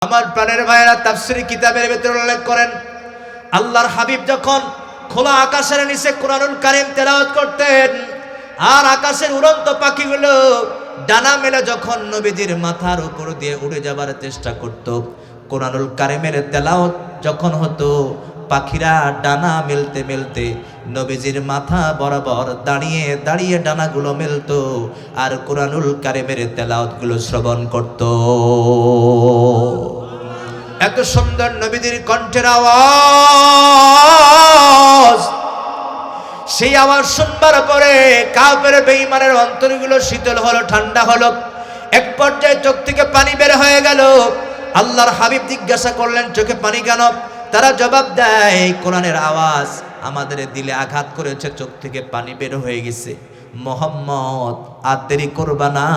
আমার প্রাণের ভাইয়েরা তাফসীর কিতাবের ভিতরে উল্লেখ করেন, আল্লাহর হাবিব যখন খোলা আকাশের নিচে কোরআনুল কারীম তেলাওয়াত করতেন, আর আকাশের উড়ন্ত পাখিগুলো ডানা মেলে যখন নবীজির মাথার উপর দিয়ে উড়ে যাবার চেষ্টা করত, কোরআনুল কারীমের তেলাওয়াত যখন হতো, পাখিরা ডানা মেলতে মেলতে নবীজির মাথা বরাবর দাঁড়িয়ে দাঁড়িয়ে ডানাগুলো মেলতো আর কোরআনুল কারীমের তেলাওয়াতগুলো শ্রবণ করত। এত সুন্দর নবীজির কণ্ঠের আওয়াজ, সেই আওয়াজ শুনবার পরে কাফের বেঈমানের অন্তরগুলো শীতল হলো, ঠান্ডা হলো। এক পর্যায়ে চোখ থেকে পানি বের হয়ে গেল। আল্লাহর হাবিব জিজ্ঞাসা করলেন, চোখে পানি কেন? তারা জবাব দেয়, কোরআনের আওয়াজ আমাদের দিলে আঘাত করেছে, চোখ থেকে পানি বের হয়ে গেছে। মোহাম্মদ, আর দেরি করবা না,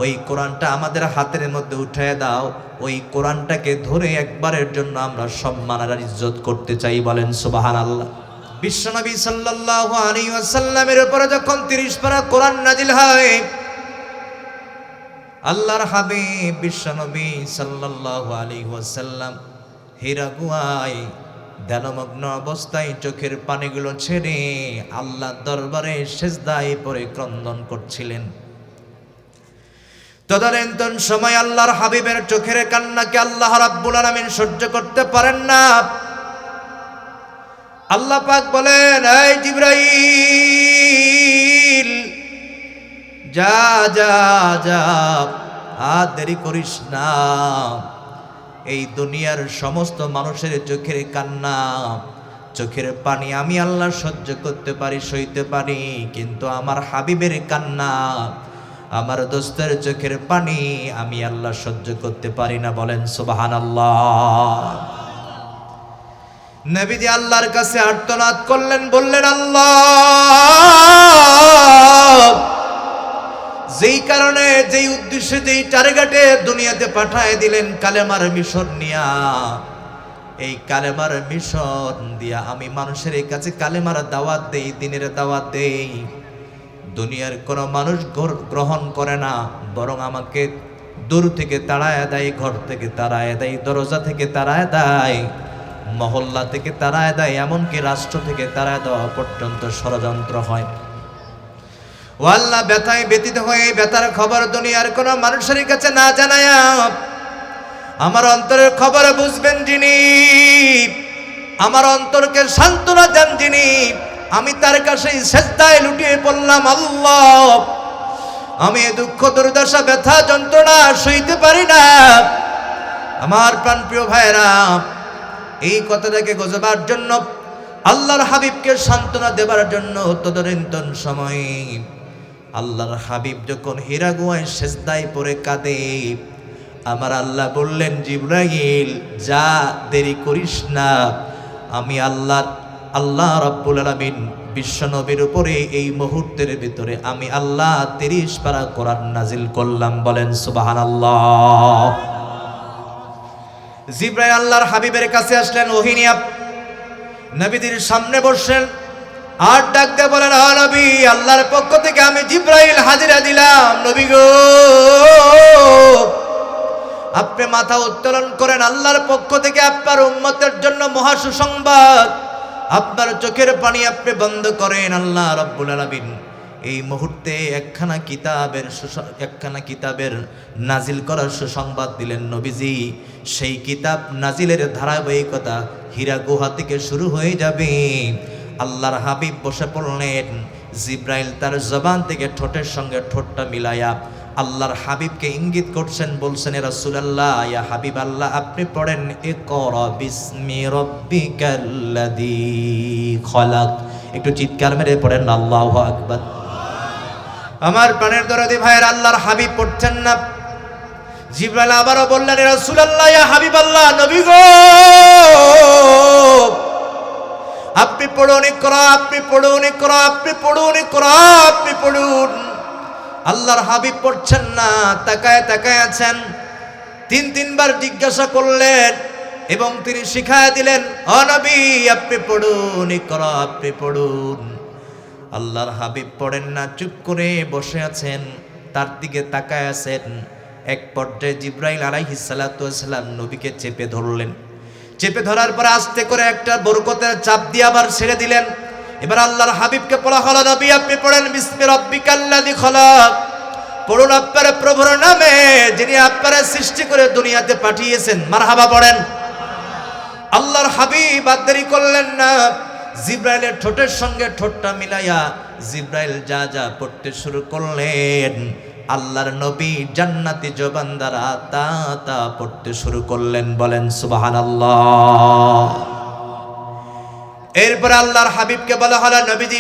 ওই কোরআনটা আমাদের হাতের মধ্যে উঠিয়ে দাও, ওই কোরআনটাকে ধরে একবারের জন্য আমরা সম্মান আর ইজ্জত করতে চাই। বলেন সুবহানাল্লাহ। বিশ্বনবী সাল্লাল্লাহু আলাইহি ওয়াসাল্লামের উপরে যখন 30 পারা কোরআন নাজিল হয়, আল্লাহর হাবিব বিশ্বনবী সাল্লাল্লাহু আলাইহি ওয়াসাল্লাম হীরা গুহায় ধ্যানমগ্ন অবস্থায় চোখের পানিগুলো ছেড়ে আল্লাহর দরবারে সিজদায় পড়ে ক্রন্দন করছিলেন। তদানীন্তন সময় আল্লাহর হাবিবের চোখের কান্নাকে আল্লাহ রাব্বুল আলামিন সহ্য করতে পারেন না। আল্লাহ পাক বলেন, এই জিবরাইল, যা যা যা, আর দেরি করিস না। এই দুনিয়ার সমস্ত মানুষের চোখের কান্না, চোখের পানি আমি আল্লাহ সহ্য করতে পারি, সইতে পারি, কিন্তু আমার হাবিবের কান্না, আমার দোস্তের চোখের পানি আমি আল্লাহ সহ্য করতে পারি না। বলেন সুবহানাল্লাহ। নবীজি আল্লাহর কাছে আর্তনাদ করলেন, বললেন, আল্লাহ, যেই কারণে, যেই উদ্দেশ্যে, যেই টার্গেটে দুনিয়াতে পাঠায় দিলেন কালেমার মিশন নিয়া, এই কালেমার মিশন দিয়া আমি মানুষের কাছে কালেমার দাওয়াত দেই, দ্বীনের দাওয়াত দেই। দুনিয়ার কোনো মানুষ গ্রহণ করে না, বরং আমাকে দূর থেকে তাড়ায় দেয়, ঘর থেকে তাড়ায় দেয়, দরজা থেকে তাড়ায় দেয়, মহল্লা থেকে তাড়ায় দেয়, এমনকি রাষ্ট্র থেকে তাড়ায় দেওয়া পর্যন্ত ষড়যন্ত্র হয়। ও আল্লাহ, ব্যথায় ব্যতীত হয়ে ব্যথার খবর দুনিয়ার কোনো মানুষের কাছে না জানায়া আমার অন্তরের খবর বুঝবেন যিনি, আমার অন্তরকে সান্ত্বনা দেন যিনি, আমি তার কাছে সিজদায় লুটিয়ে পড়লাম। আল্লাহ, আমি দুঃখ দুর্দশা ব্যথা যন্ত্রণা সইতে পারি না। আমার প্রাণপ্রিয় ভাইরা, এই কথাটাকে গোজাবার জন্য, আল্লাহর হাবিবকে সান্ত্বনা দেবার জন্য তদানীন্তন সময় আল্লাহর হাবিব যখন হীরা গুহায় সিজদায় পড়ে কাঁদে, আমার আল্লাহ বললেন, জিবরাইল, যা, দেরি করিস না। আমি আল্লাহ রাব্বুল আলামিন বিশ্বনবীর উপরে এই মুহূর্তের ভিতরে আমি আল্লাহ 30 পারা কোরআন নাজিল করলাম। বলেন সুবহানাল্লাহ। জিবরাইল আল্লাহর হাবিবের কাছে আসলেন, ওহী নিয়ে নবীদের সামনে বসলেন, আর ডাক দিয়ে বলেন, ও নবী, আল্লাহর পক্ষ থেকে আমি জিবরাইল হাজিরা দিলাম। নবী গো, আপনি মাথা উত্তোলন করেন, আল্লাহর পক্ষ থেকে আপনার উম্মতের জন্য মহা সুসংবাদ। আপনার চোখের পানি আপনি বন্ধ করেন। আল্লাহ রাব্বুল আলামিন এই মুহূর্তে একখানা কিতাবের নাজিল করার সুসংবাদ দিলেন নবীজি। সেই কিতাব নাজিলের ধারাবাহিকতা হীরা গুহা থেকে শুরু হয়ে যাবে। আল্লাহর হাবিব বসে পড়লেন। জিবরাইল তার জবান থেকে ঠোঁটের সঙ্গে ঠোঁটটা মিলায়া আল্লাহর হাবিবকে ইঙ্গিত করছেন, বলছেন, ইয়া রাসূলুল্লাহ, ইয়া হাবিব আল্লাহ, আপনি পড়েন, ইকরা বিসমি রাব্বিকাল্লাযী খলাক। একটু চিৎকার মেরে পড়েন আল্লাহু আকবার। আমার প্রাণের দরদি ভাইয়ের, আল্লাহর হাবিব পড়ছেন না। জিবরাইল আবারও বললেন, ইয়া রাসূলুল্লাহ, ইয়া হাবিব আল্লাহ, নবী গো, আপনি পড়ুন, ইকরা, আপনি পড়ুন, ইকরা, আপনি পড়ুন, ইকরা, আপনি পড়ুন। আল্লাহর হাবিব পড়ছেন না, তাকায় তাকায় আছেন। 3বার জিজ্ঞাসা করলেন এবং তিনি শিখায় দিলেন, ও নবী, আপনি পড়ুন, ইকরা, আপনি পড়ুন। আল্লাহর হাবিব পড়েন না, চুপ করে বসে আছেন, তার দিকে তাকায় আছেন। এক পর্যায়ে জিব্রাইল আলাইহিস সালাতু ওয়াস সালাম নবীকে চেপে ধরলেন। চেপে ধরার পরে আস্তে করে একটা বরকতের চাপ দিয়ে আবার ছেড়ে দিলেন। এবার আল্লাহর হাবিবকে পড়া হলো, নবী আপনি পড়েন বিসমি রাব্বিকাল্লাযী খলাক, পড়ুন আপনার প্রভুর নামে যিনি আপনারা সৃষ্টি করে দুনিয়াতে পাঠিয়েছেন। মারহাবা পড়েন। আল্লাহর হাবিব আর দেরি করলেন না, জিব্রাইলের ঠোঁটের সঙ্গে ঠোঁটটা মিলাইয়া জিব্রাইল যা যা পড়তে শুরু করলেন, আল্লাহর নবী জান্নাতি জবান দ্বারা তা তা পড়তে শুরু করলেন। বলেন সুবহানাল্লাহ। এরপর আল্লাহর হাবিবকে বলা হলো, নবীজি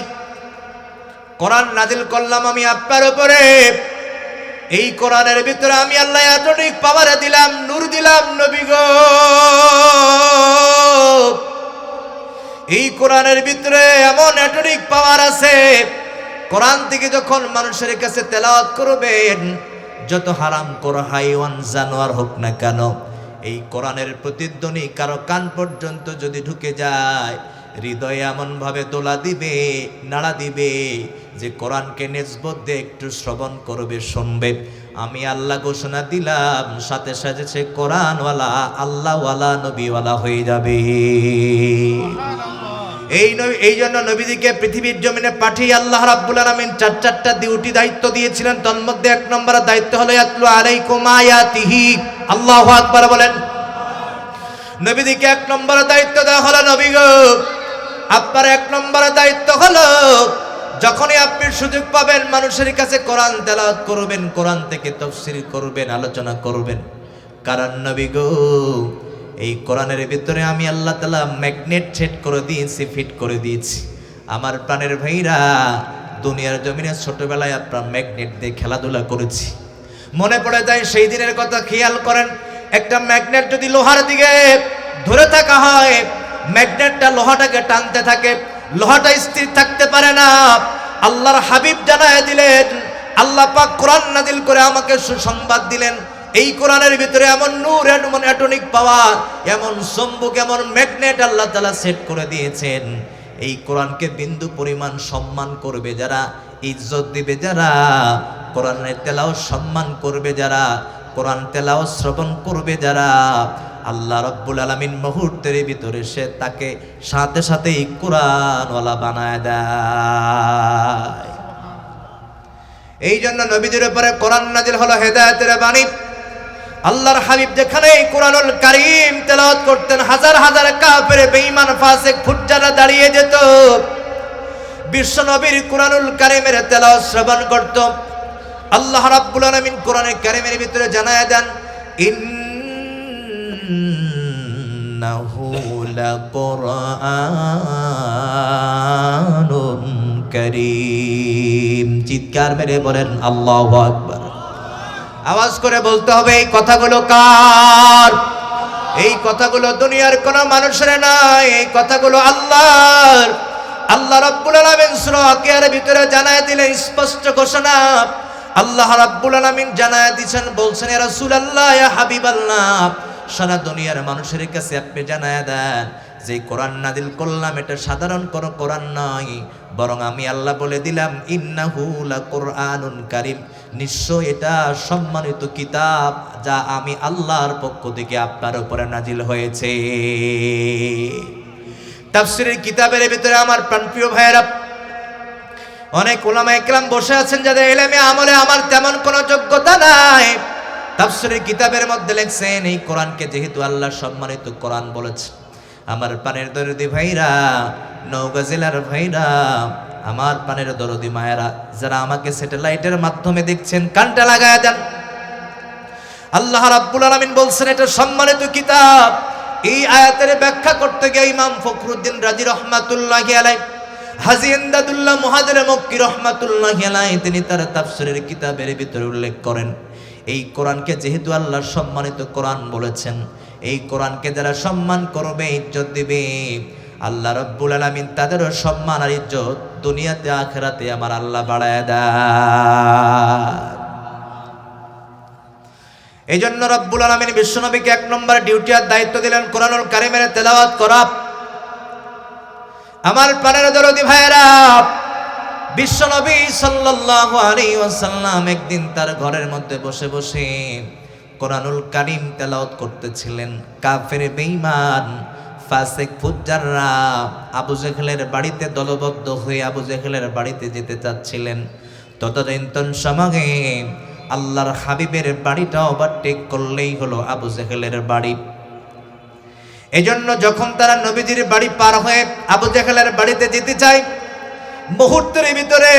কোরআন নাজিল করলাম আমি আপনার উপরে, এই কোরআনের ভিতরে আমি আল্লাহ এতটুক পাওয়ার দিলাম, নূর দিলাম নবী গো। এই কোরআনের ভিতরে এমন এতটুক পাওয়ার আছে, কোরআন থেকে যখন মানুষের কাছে তেলাওয়াত করবেন, যত হারাম করা হাইওয়ান জানোয়ার হোক না কেন, এই কোরআনের প্রতিধ্বনি কারো কান পর্যন্ত যদি ঢুকে যায়, হৃদয়ে এমন ভাবে দোলা দিবে, নাড়া দিবে যে কোরআনকে নিসবত দিয়ে একটু শ্রবণ করবে, শুনবে। আমি আল্লাহ ঘোষণা দিলাম, সাথে সাথে সে কোরআনওয়ালা, আল্লাহওয়ালা, নবীওয়ালা হয়ে যাবে। এই জন্য নবীজিকে পৃথিবীর জমিনে পাঠিয়ে আল্লাহ রাব্বুল আলামিন চারটা ডিউটি দায়িত্ব দিয়েছিলেন। তার মধ্যে এক নম্বর দায়িত্ব হলো ইয়াতলু আলাইকুম আয়াতিহি। আল্লাহু আকবার বলেন। নবীজিকে এক নম্বর দায়িত্ব দেওয়া হলো, নবী গো আপনার এক নম্বর দায়িত্ব হলো যখনই আপনি সুযোগ পাবেন মানুষের কাছে কোরআন তেলাওয়াত করবেন, কোরআন থেকে তাফসীর করবেন, আলোচনা করবেন। কারণ নবী গো এই কোরআনের ভিতরে আমি আল্লাহ তাআলা ম্যাগনেট সেট করে দিয়েছি, ফিট করে দিয়েছি। আমার প্রাণের ভাইরা, দুনিয়ার জমিনে ছোটবেলায় আপনার ম্যাগনেট দিয়ে খেলাধুলা করেছি, মনে পড়ে যায় সেই দিনের কথা। খেয়াল করেন, একটা ম্যাগনেট যদি লোহার দিকে ধরে থাকা হয়, ম্যাগনেটটা লোহাটাকে টানতে থাকে, লোহাটা স্থির থাকতে পারে না। আল্লাহর হাবিব জানায় দিলেন, আল্লাহ পাক কোরআন নাজিল করে আমাকে সুসংবাদ দিলেন, এই কোরআনের ভিতরে এমন নূর, এমন অ্যাটমিক পাওয়ার, এমন চুম্বক, এমন ম্যাগনেট আল্লাহ তাআলা সেট করে দিয়েছেন। এই কোরআনকে বিন্দু পরিমাণ সম্মান করবে যারা, ইজ্জত দিবে যারা, কোরআনের তেলাওয়াত সম্মান করবে যারা, কোরআন তেলাওয়াত শ্রবণ করবে যারা, আল্লাহ রাব্বুল আলামিন মুহূর্তের ভিতরে সে তাকে সাথে সাথেই কোরআনওয়ালা বানায় দেয়। এই জন্য নবীদের উপরে কোরআন নাজিল হলো হেদায়েতের বাণী। আল্লাহর হাবিব যেখানে কোরআনুল কারীম তেলাওয়াত করতেন, হাজার হাজার কাফের, বেঈমান, ফাসিক, ফুজ্জাররা দাঁড়িয়ে যেত, বিশ্ব নবীর কোরআনুল কারীমের তেলাওয়াত শ্রবণ করত। আল্লাহ রাব্বুল আলামিন কোরআনে কারীমের ভিতরে জানায় দেন, ইন্নাহু লাকুরআনুন কারীম। চিৎকার মেরে বলেন আল্লাহু আকবার। আওয়াজ করে বলতে হবে, এই কথাগুলো কার? এই কথাগুলো দুনিয়ার কোন মানুষের নয়, এই কথাগুলো আল্লাহর। আল্লাহ রাব্বুল আলামিন সূরা আকিয়ার ভিতরে জানায় দিলেন স্পষ্ট ঘোষণা। আল্লাহ রাব্বুল আলামিন জানায় দিয়েছেন, বলছেন, ইয়া রাসূলুল্লাহ, ইয়া হাবিবাল্লাহ, সারা দুনিয়ার মানুষের কাছে আপনি জানায় দেন যে কোরআন নাজিল করলাম এটা সাধারণ কোনো কোরআন নয়, বরং আমি আল্লাহ বলে দিলাম ইন্নাহু লাকুরআনুন কারীম, নিশ্চয় এটা সম্মানিত কিতাব যা আমি আল্লাহর পক্ষ থেকে আপনার উপরে নাজিল হয়েছে। তাফসীরের কিতাবের ভিতরে আমার প্রাণপ্রিয় ভাইয়েরা, অনেক উলামা ইকরাম বসে আছেন যাদের ইলমে আমলে আমার তেমন কোনো যোগ্যতা নাই। তাফসীরের কিতাবের মধ্যে লেখছেন এই কোরআনকে যেহেতু আল্লাহ সম্মানিত কোরআন বলেছেন, আমার পানের দরদি ভাইরা, নওগাঁ জেলার ভাইরা, আমার পানের দরদি মায়েরা, যারা আমাকে স্যাটেলাইটের মাধ্যমে দেখছেন, কানটা লাগায়া দেন। আল্লাহ রাব্বুল আলামিন বলছেন এটা সম্মানিত কিতাব। এই আয়াতের ব্যাখ্যা করতে গিয়ে ইমাম ফখরুদ্দিন রাজি রহমাতুল্লাহি আলাইহি, হাজী ইমদাদুল্লাহ মুহাজির মক্কি রহমাতুল্লাহি আলাইহি, তিনি তার তাফসীরের কিতাবের ভিতরে উল্লেখ করেন এই কোরআনকে যেহেতু আল্লাহ সম্মানিত কোরআন বলেছেন, এই কোরআনকে যারা সম্মান করবে, ইজ্জত দিবে, আল্লাহ রাব্বুল আলামিন তাদেরও সম্মান আর ইজ্জত দুনিয়াতে আখিরাতে আমার আল্লাহ বাড়ায় দেয়। এই জন্য রাব্বুল আলামিন বিশ্বনবীকে এক নম্বর ডিউটি আর দায়িত্ব দিলেন কোরআনুল কারীমের তেলাওয়াত করা। আমার প্রাণের দরদি ভাইয়েরা, বিশ্বনবী সাল্লাল্লাহু আলাইহি ওয়াসাল্লাম একদিন তার ঘরের মধ্যে বসে বসে কোরআনুল কারীম তেলাওয়াত করতেছিলেন। কাফের বেঈমান ফাসিক ফুজ্জাররা আবু জেহেলের বাড়িতে দলবদ্ধ হয়ে আবু জেহেলের বাড়িতে যেতে চাচ্ছিলেন। ততদিন সময়ে আল্লাহর হাবিবের বাড়িটা ওভারটেক করলেই হলো আবু জেহেলের বাড়ি। এজন্য যখন তারা নবীজির বাড়ি পার হয়ে আবু জেহেলের বাড়িতে যেতে চায়, মুহূর্তের ভিতরে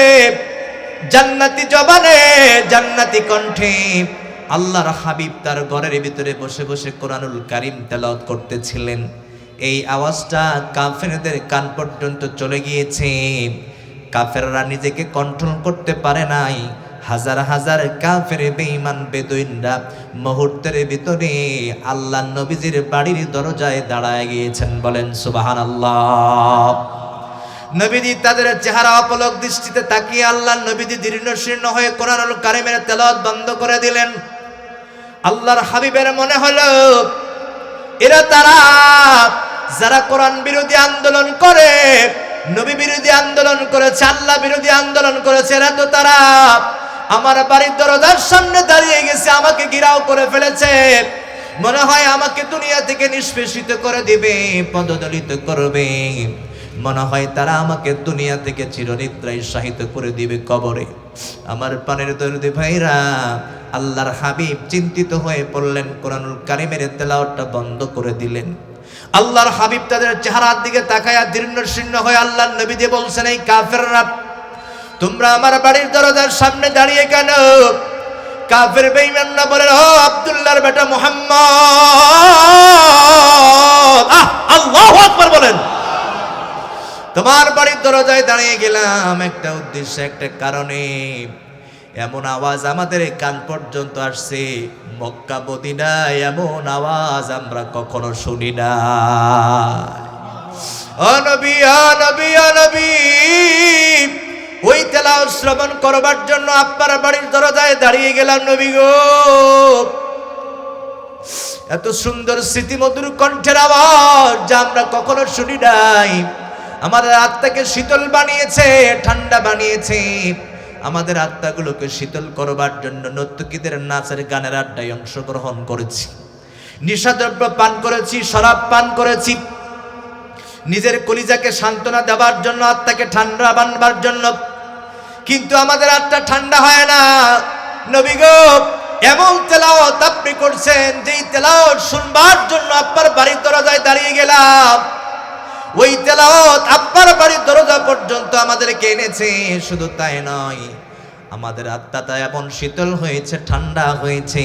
জান্নাতি জবানে জান্নাতি কণ্ঠে আল্লাহর হাবিব তার ঘরের ভিতরে বসে বসে কোরআনুল কারীম তেলাওয়াত করতেছিলেন। এই আওয়াজটা কাফেরদের কান পর্যন্ত চলে গিয়েছে। কাফেররা নিজেকে কন্ট্রোল করতে পারে নাই। হাজার হাজার কাফের বেঈমান বেদুইনরা মুহূর্তের ভিতরে আল্লাহ নবীজির বাড়ির দরজায় দাঁড়ায় গিয়েছেন। বলেন সুবহানাল্লাহ। নবীজি তাদের চেহারা অপলক দৃষ্টিতে তাকিয়ে আল্লাহ নবীজি দীর্ঘশীর্ণ হয়ে কোরআনুল কারীমের তেলাওয়াত বন্ধ করে দিলেন। আল্লাহর হাবিবের মনে হলো এরা তারা যারা কোরআন বিরোধী আন্দোলন করে, নবী বিরোধী আন্দোলন করেছে, আল্লাহ বিরোধী আন্দোলন করেছে, এরা তো তারা আমার বাড়ির দরজার সামনে দাঁড়িয়ে গেছে, আমাকে ঘেরাও করে ফেলেছে। মনে হয় আমাকে দুনিয়া থেকে নিষ্পেষিত করে দিবে, পদদলিত করবে। মনে হয় তারা আমাকে দুনিয়া থেকে চিরনিদ্রায় শায়িত করে দিবে কবরে। আমার পানের দরদি ভাইরা, আল্লাহর হাবিব চিন্তিত হয়ে পড়লেন, কোরআনুল কারীমের তেলাওয়াতটা বন্ধ করে দিলেন। আল্লাহর হাবিব তাদের চেহারার দিকে তাকায়া দীর্ঘশীর্ণ হয়ে আল্লাহর নবী দিয়ে বলছেন, এই কাফেররা তোমরা আমার বাড়ির দরজার সামনে দাঁড়িয়ে কেন? কাফের বেঈমানরা বলেন, ও আব্দুল্লাহর বেটা মুহাম্মদ, আল্লাহু আকবার বলেন। তোমার বাড়ির দরজায় দাঁড়িয়ে গেলাম একটা উদ্দেশ্যে, একটা কারণে। এমন আওয়াজ আমাদের কান পর্যন্ত আসছে, মক্কা মদিনায় এমন আওয়াজ আমরা কখনো শুনি না। ও নবী, ও নবী, ও নবী, ওই তেলাওয়াত শ্রবণ করবার জন্য আপনার বাড়ির দরজায় দাঁড়িয়ে গেলাম নবী গো। এত সুন্দর স্মৃতিমধুর কণ্ঠের আওয়াজ যা আমরা কখনো শুনি নাই। আমাদের আত্মাকে শীতল বানিয়েছে, ঠান্ডা বানিয়েছে। আমাদের আত্মাগুলোকে শীতল করবার জন্য নর্তকীদের নাচের গানের আড্ডায় অংশগ্রহণ করেছি, নিশাদ্রব্য পান করেছি, শরাব পান করেছি, নিজের কলিজাকে সান্ত্বনা দেওয়ার জন্য, আত্মাকে ঠান্ডা বানবার জন্য। কিন্তু আমাদের আত্মা ঠান্ডা হয় না। নবী গো, এমন তেলাওয়াত আপনি করছেন, যেই তেলাওয়াত শুনবার জন্য আপনার বাড়ির দরজায় দাঁড়িয়ে গেলাম। ওই তেলাওয়াত আপনার বাড়ির দরজা পর্যন্ত আমাদেরকে এনেছে। শুধু তাই নয়, আমাদের আত্মাটা এমন শীতল হয়েছে, ঠান্ডা হয়েছে,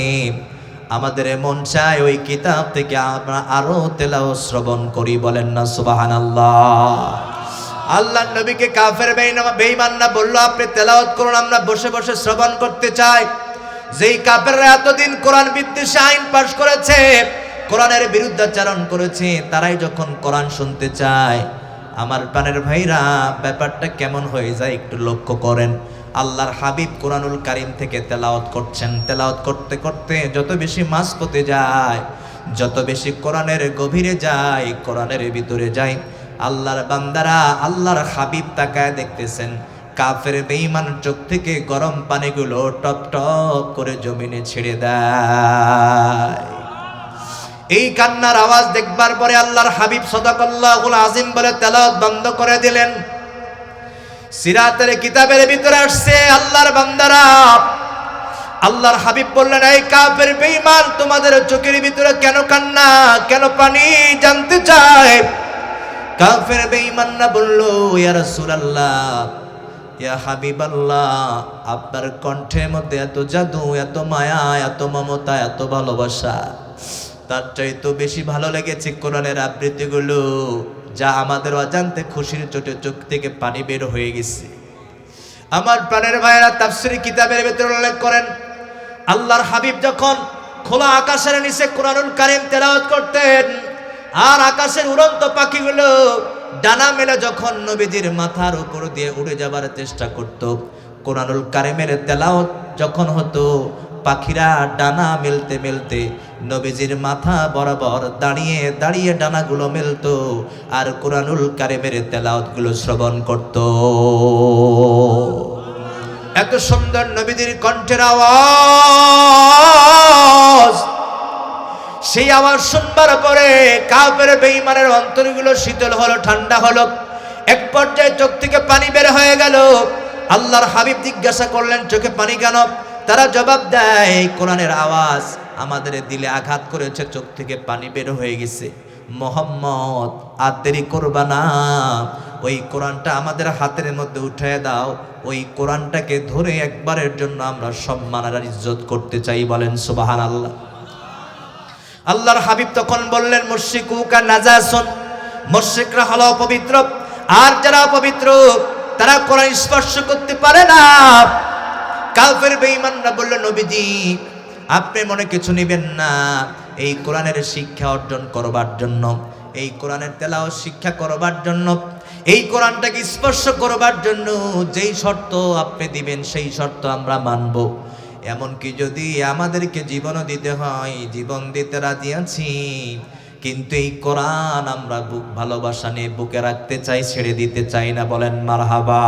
আমাদের মন চায় ওই কিতাব থেকে আমরা আরো তেলাওয়াত শ্রবণ করি। বলেন না সুবহানাল্লাহ। আল্লাহর নবীকে কাফের বেঈমানরা বলল, আপনি তেলাওয়াত করুন, আমরা বসে বসে শ্রবণ করতে চাই। যেই কাফেররা এতদিন কোরআন বিদ্বেষী আইন পাশ করেছে, কোরআনের বিরুদ্ধাচারণ করেছে, তারাই যখন কোরআন শুনতে চায়, আমার প্রাণের ভাইরা ব্যাপারটা কেমন হয়ে যায় একটু লক্ষ্য করেন। আল্লাহর হাবিব কোরআনুল কারীম থেকে তেলাওয়াত করছেন। তেলাওয়াত করতে করতে যত বেশি মাঝপথে যায়, যত বেশি কোরআনের গভীরে যায়, কোরআনের ভিতরে যায়, আল্লাহর বান্দারা আল্লাহর হাবিব তাকায় দেখতেছেন কাফের বেঈমান চোখ থেকে গরম পানিগুলো টপ টপ করে জমিনে ছেড়ে দেয়। এই কান্নার আওয়াজ দেখবার পরে আল্লাহর হাবিব সাদাকাল্লাহুল আযীম বলে তেলাওয়াত বন্ধ করে দিলেন। সিরাতের কিতাবের ভিতরে আসছে, আল্লাহর বান্দারা, আল্লাহর হাবিব বললেন, এই কাফের বেঈমান তোমাদের চোখের ভিতরে কেন কান্না, কেন পানি, জানতে চায়। কাফের বেঈমানরা বলল, ইয়া রাসূলুল্লাহ, ইয়া হাবিবাল্লাহ, আপনার কণ্ঠের মধ্যে এত জাদু, এত মায়া, এত মমতা, এত ভালোবাসা, তার চাইতে বেশি ভালো লেগেছে কোরআনের আবৃত্তিগুলো, যা আমাদের অজান্তে খুশির চোটে চোখ থেকে পানি বের হয়ে গেছে। আমার প্রাণের ভাইয়েরা, তাফসীর কিতাবের ভিতরে উল্লেখ করেন, আল্লাহর হাবিব যখন খোলা আকাশের নিচে কোরআনুল কারীম তেলাওয়াত করতেন, আর আকাশের উড়ন্ত পাখিগুলো ডানা মেলে যখন নবীজির মাথার উপর দিয়ে উড়ে যাবার চেষ্টা করত, কোরআনুল কারীমের তেলাওয়াত যখন হতো, পাখিরা ডানা মেলতে মেলতে নবীজির মাথা বরাবর দাঁড়িয়ে দাঁড়িয়ে ডানাগুলো মেলতো আর কোরআনুল কারিমের তেলাওয়াতগুলো শ্রবণ করত। এত সুন্দর নবীজির কণ্ঠের আওয়াজ, সেই আওয়াজ শুনবার পরে কাফের বেঈমানের অন্তরগুলো শীতল হলো, ঠান্ডা হলো। এক পর্যায়ে চোখ থেকে পানি বের হয়ে গেল। আল্লাহর হাবিব জিজ্ঞাসা করলেন, চোখে পানি কেন? তারা জবাব দেয়, কোরআনের আওয়াজ আমাদের দিলে আঘাত করেছে, চোখ থেকে পানি বের হয়ে গেছে। মোহাম্মদ, আর দেরি করবা না, ওই কোরআনটা আমাদের হাতের মধ্যে উঠিয়ে দাও। ওই কোরআনটাকে ধরে একবারের জন্য আমরা সম্মান আর ইজ্জত করতে চাই। বলেন সুবহানাল্লাহ। আল্লাহর হাবিব তখন বললেন, মুশরিকুকা নাজাসুন, মুশরিকরা হলো অপবিত্র, আর যারা অপবিত্র তারা কোরআন স্পর্শ করতে পারে না। কাফের বেঈমানরা বলল, নবীজি আপনি মনে কিছু নেবেন না, এই কোরআনের শিক্ষা অর্জন করবার জন্য, এই কোরআনের তেলাওয়াত শিক্ষা করবার জন্য, এই কোরআনটাকে স্পর্শ করবার জন্য যেই শর্ত আপনি দিবেন সেই শর্ত আমরা মানব। এমনকি যদি আমাদেরকে জীবনও দিতে হয় জীবন দিতে রাজি আছি, কিন্তু এই কোরআন আমরা বুক ভালোবাসা নিয়ে বুকে রাখতে চাই, ছেড়ে দিতে চাই না। বলেন মারহাবা।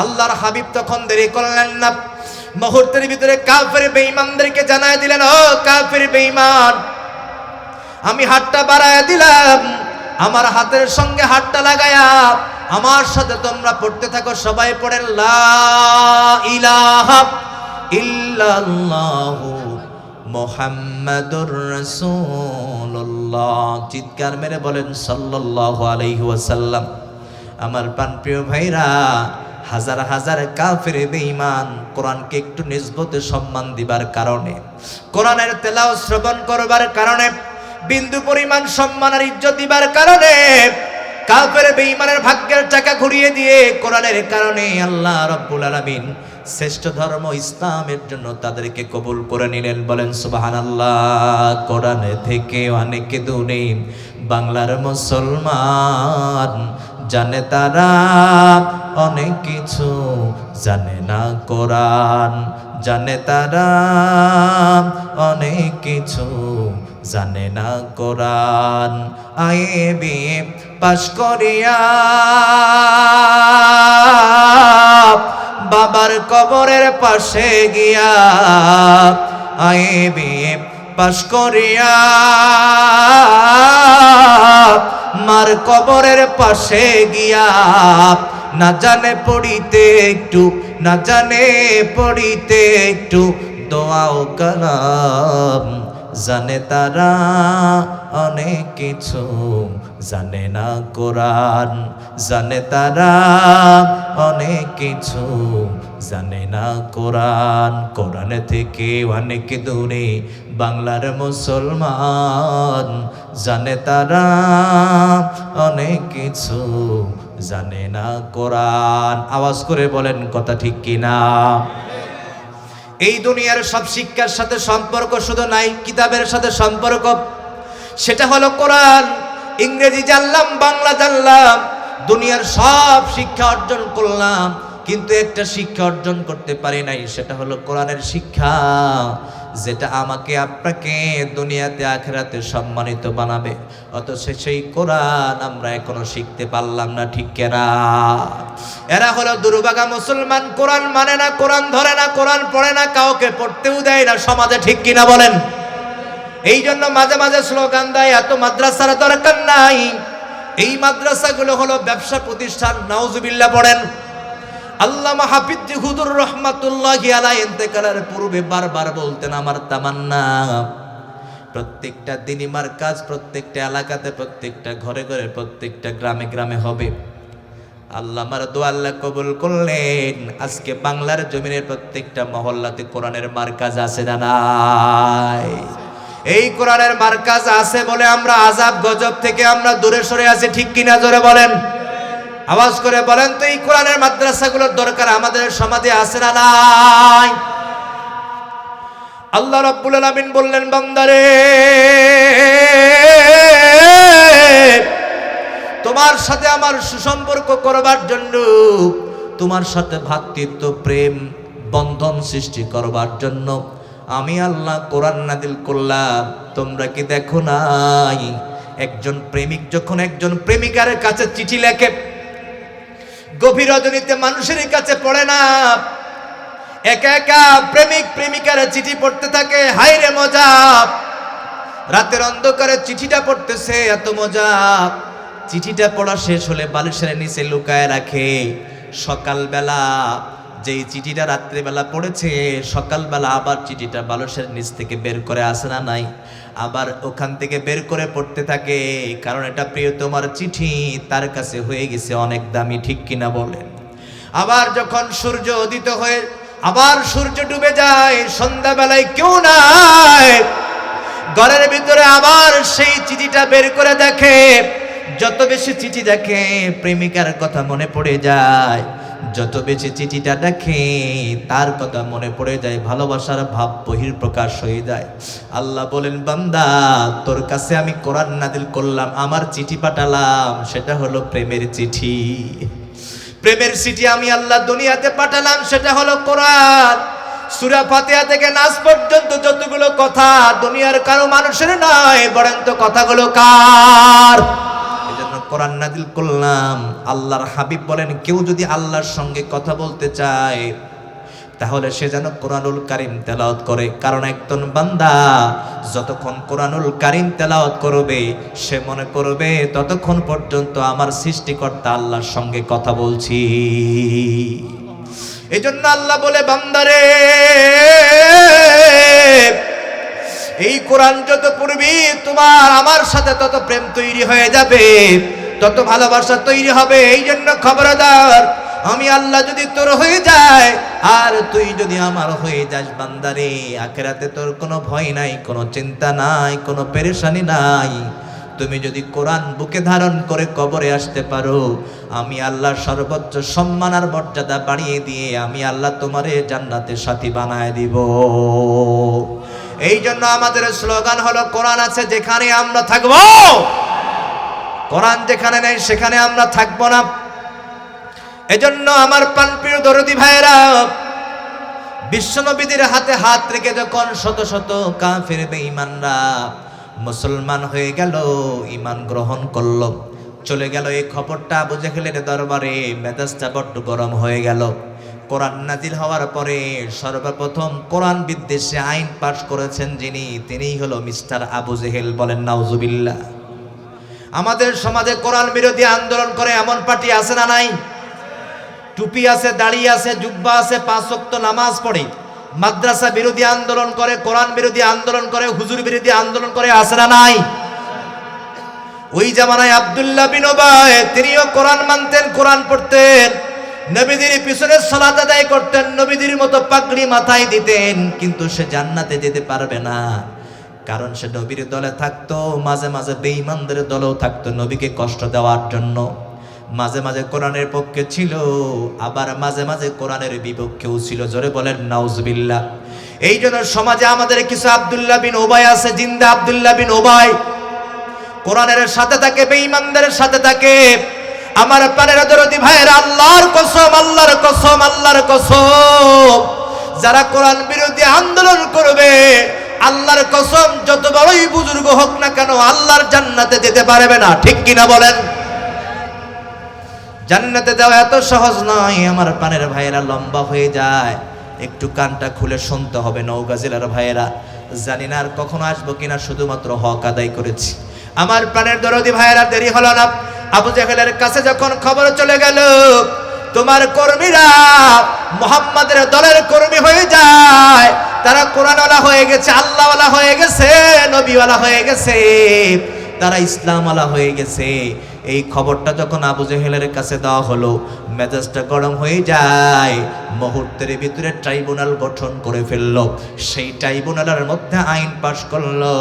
আল্লাহর হাবিব তখন দেরি করলেন না, মুহূর্তের ভিতরে কাফের বেঈমানদেরকে জানায় দিলেন, ও কাফের বেঈমান, আমি হাতটা বাড়ায় দিলাম, আমার হাতের সঙ্গে হাতটা লাগায়া আমার সাথে তোমরা পড়তে থাকো। সবাই পড়েন, লা ইলাহা ইল্লাল্লাহু মুহাম্মাদুর রাসূলুল্লাহ। চিৎকার মেরে বলেন সাল্লাল্লাহু আলাইহি ওয়াসাল্লাম। আমার প্রাণপ্রিয় ভাইরা, হাজার হাজার কাফের বেঈমান কোরআনকে একটু নিসবতে সম্মান দিবার কারণে, কোরআনের তেলাওয়াত শ্রবণ করবার কারণে, বিন্দু পরিমাণ সম্মান আর ইজ্জত দিবার কারণে কাফের বেঈমানের ভাগ্যের চাকা ঘুরিয়ে দিয়ে কোরআনের কারণে আল্লাহ রাব্বুল আলামিন শ্রেষ্ঠ ধর্ম ইসলামের জন্য তাদেরকে কবুল করে নিলেন। বলেন সুবহানাল্লাহ। কোরআন থেকে অনেক দূরে বাংলার মুসলমান, জানে তারা অনেক কিছু, জানে না কোরআন, জানে তারা অনেক কিছু, জানে না কোরআন। আইবি পাশ করিয়া বাবার কবরের পাশে গিয়া, আইবি পাশ করিয়া মার কবরের পাশে গিয়া, না জানে পড়িতে একটু, না জানে পড়িতে একটু দোয়া ও কালাম, জানে তারা অনেক কিছু, জানে না কোরআন, জানে তারা অনেক কিছু, জানে না কোরআন। কোরআন থেকে অনেক দূরে বাংলার মুসলমান, জানে তারা অনেক কিছু, জানে না কোরআন। আওয়াজ করে বলেন কথা ঠিক কিনা? এই দুনিয়ার সব শিক্ষার সাথে সম্পর্ক শুধু নাই কিতাবের সাথে সম্পর্ক, সেটা হলো কোরআন। ইংরেজি জানলাম, বাংলা জানলাম, দুনিয়ার সব শিক্ষা অর্জন করলাম, কিন্তু একটা শিক্ষা অর্জন করতে পারি নাই, সেটা হলো কোরআনের শিক্ষা, যেটা আমাকে আপনাকে দুনিয়াতে আখিরাতে সম্মানিত বানাবে। অথচ সেই কোরআন আমরা এখনো শিখতে পারলাম না। ঠিক কিনা? এরা হলো দুর্ভাগা মুসলমান, কোরআন মানে না, কোরআন ধরে না, কোরআন পড়ে না, কাউকে পড়তেও দেয় না সমাজে। ঠিক কিনা বলেন? এই জন্য মাঝে মাঝে স্লোগান দেয়, এত মাদ্রাসার দরকার নাই। এই মাদ্রাসাগুলো হলো ব্যবসা প্রতিষ্ঠান। নাউজুবিল্লাহ পড়েন। আল্লামা হাফিজ হুজুর রহমাতুল্লাহি আলাইহি ইন্তেকালের পূর্বে বারবার বলতেন, আমার তামান্না প্রত্যেকটা দিনী মারকাজ প্রত্যেকটা এলাকাতে, প্রত্যেকটা ঘরে ঘরে, প্রত্যেকটা গ্রামে গ্রামে হবে। আল্লাহ আমার দোয়া আল্লাহ কবুল করলেন। আজকে বাংলার জমিনের প্রত্যেকটা মহল্লাতে কোরআনের মারকাজ আছে না নাই? এই কোরআনের মারকাজ আছে বলে আমরা আযাব গজব থেকে আমরা দূরে সরে আছি। ঠিক কিনা? জোরে বলেন, আওয়াজ করে বলেন তো। এই কোরআনের মাদ্রাসাগুলোর দরকার আমাদের সমাজে আছে না নাই? আল্লাহ রাব্বুল আলামিন বললেন, বান্দারে তোমার সাথে আমার সুসম্পর্ক করবার জন্য, তোমার সাথে ভ্রাতৃত্ব প্রেম বন্ধন সৃষ্টি করবার জন্য আমি আল্লাহ কোরআন নাযিল করলাম, তোমরা কি দেখো নাই? একজন প্রেমিক যখন একজন প্রেমিকার কাছে চিঠি লেখে, গভীর রজনীতে মানুষের কাছে পড়ে না, একা একা প্রেমিক প্রেমিকার চিঠি পড়তে থাকে। হায় রে মজা! রাতের অন্ধকারে চিঠিটা পড়তেছে, এত মজা। চিঠিটা পড়া শেষ হলে বালিশের নিচে লুকায় রাখে। সকালবেলা যেই চিঠিটা রাত্রিবেলা পড়েছে, সকালবেলা আবার চিঠিটা বালিশের নিচ থেকে বের করে আসে না নাই, আবার ওখান থেকে বের করে পড়তে থাকে। কারণ এটা প্রিয়তমার চিঠি, তার কাছে হয়ে গেছে অনেক দামি, ঠিক কিনা বলেন? আবার যখন সূর্য উদিত হয়ে আবার সূর্য ডুবে যায়, সন্ধ্যাবেলায় কেউ নাই, ঘরের ভিতরে আবার সেই চিঠিটা বের করে দেখে। যত বেশি চিঠি দেখে প্রেমিকার কথা মনে পড়ে যায়, যত বেশি চিঠিটা দেখে তার কথা মনে পড়ে যায়, ভালোবাসার ভাব বহিঃপ্রকাশ হয়ে যায়। আল্লাহ বলেন, বান্দা তোর কাছে আমি কোরআন নাযিল করলাম, আমার চিঠি পাঠালাম, সেটা হলো প্রেমের চিঠি। প্রেমের চিঠি আমি আল্লাহ দুনিয়াতে পাঠালাম, সেটা হলো কোরআন। সূরা ফাতিহা থেকে নাস পর্যন্ত যতগুলো কথা দুনিয়ার কারো মানুষের নয়, বরং তো কথাগুলো কার? এজন্য কোরআন নাযিল করলাম। আল্লাহর হাবিব বলেন, কেউ যদি আল্লাহর সঙ্গে কথা বলতে চায় তাহলে সে যেন কোরআনুল কারীম তেলাওয়াত করে। কারণ একজন বান্দা যতক্ষণ কোরআনুল কারীম তেলাওয়াত করবে, সে মনে করবে ততক্ষণ পর্যন্ত আমার সৃষ্টিকর্তা আল্লাহর সঙ্গে কথা বলছি। এজন্য আল্লাহ বলে, বান্দারে এই কোরআন যত পড়বি তোমার আমার সাথে তত প্রেম তৈরি হয়ে যাবে, তত ভালোবাসা তৈরি হবে। এই জন্য খবরদার, আমি আল্লাহ যদি তোর হয়ে যায় আর তুই যদি আমার হয়ে যাস, বান্দারে আখিরাতে তোর কোনো ভয় নাই, কোনো চিন্তা নাই, কোনো পেরেশানি নাই। তুমি যদি কোরআন বুকে ধারণ করে কবরে আসতে পারো, আমি আল্লাহ সর্বোচ্চ সম্মান আর মর্যাদা বাড়িয়ে দিয়ে আমি আল্লাহ তোমারে জান্নাতের সাথী বানায় দিব। এই জন্য আমাদের স্লোগান হলো, কোরআন আছে যেখানে আমরা থাকব, কোরআন যেখানে নেই সেখানে আমরা থাকবো না। এজন্য আমার প্রাণপ্রিয় দরদি ভাইয়েরা, বিশ্বনবীদের হাতে হাত রেখে যখন শত শত কাফের বেঈমানরা মুসলমান হয়ে গেল, ঈমান গ্রহণ করল, চলে গেল, এই খবরটা আবু জেহেলের দরবারে মেজাজটা বড্ড গরম হয়ে গেল। কোরআন নাজিল হওয়ার পরে সর্বপ্রথম কোরআন বিদ্বেষে আইন পাশ করেছেন যিনি, তিনিই হলো মিস্টার আবু জেহেল। বলেন নাউজুবিল্লাহ। আমাদের সমাজে কোরআন বিরোধী আন্দোলন করে এমন পার্টি আছে না নাই? টুপি আছে, দাড়ি আছে, জুব্বা আছে, 5 ওয়াক্ত নামাজ পড়ে, মাদ্রাসা বিরোধী আন্দোলন করে, কোরআন বিরোধী আন্দোলন করে, হুজুর বিরোধী আন্দোলন করে, আছে না নাই? ওই জামানায় আব্দুল্লাহ বিন উবাই তিনিও কোরআন মানতেন, কোরআন পড়তেন, নবীদের পিছনে সালাত আদায় করতেন, নবীদের মতো পাগড়ি মাথায় দিতেন, কিন্তু সে জান্নাতে যেতে পারবে না। কারণ সে নবীর দলে থাকতো, মাঝে মাঝে বেঈমানদের দলেও থাকতো নবীকে কষ্ট দেওয়ার জন্য। মাঝে মাঝে কোরআনের পক্ষে ছিল, আবার মাঝে মাঝে কোরআনের বিপক্ষেও ছিল। জোরে বলেন নাউজুবিল্লাহ। এই জন্য সমাজে আমাদের কিছু আব্দুল্লাহ বিন উবাই আছে, জিন্দা আব্দুল্লাহ বিন উবাই, কোরআনের সাথে থাকে, বেঈমানদের সাথে থাকে। আমার প্রাণের দরদি ভাইয়েরা, আল্লাহর কসম, আল্লাহর কসম, আল্লাহর কসম, যারা কোরআন বিরোধী আন্দোলন করবে, আল্লাহর কসম যত বড়ই বুজুর্গ হোক না কেন, আল্লাহর জান্নাতে যেতে পারবে না। ঠিক কিনা বলেন? জান্নাতে যাওয়া এত সহজ নয়। আমার প্রাণের ভাইয়েরা, লম্বা হয়ে যায়, একটু কানটা খুলে শুনতে হবে। নওগাঁ জেলার ভাইয়েরা, জানি না আর কখনো আসবো কিনা, শুধুমাত্র হক আদায় করেছি। আমার প্রাণের দরদি ভাইয়েরা, দেরি হলো না। আবু জেহেলের কাছে যখন খবর চলে গেল তোমার কর্মীরা মুহাম্মাদের দলের কর্মী হয়ে যায়, তারা কোরআনওয়ালা হয়ে গেছে, আল্লাহওয়ালা হয়ে গেছে, নবীওয়ালা হয়ে গেছে, তারা ইসলামওয়ালা হয়ে গেছে, এই খবরটা যখন আবু জেহেলের কাছে দেওয়া হলো, মেজাজটা গরম হয়ে যায়। মুহূর্তের ভিতরে ট্রাইব্যুনাল গঠন করে ফেললো। সেই ট্রাইব্যুনালের মধ্যে আইন পাশ করলো,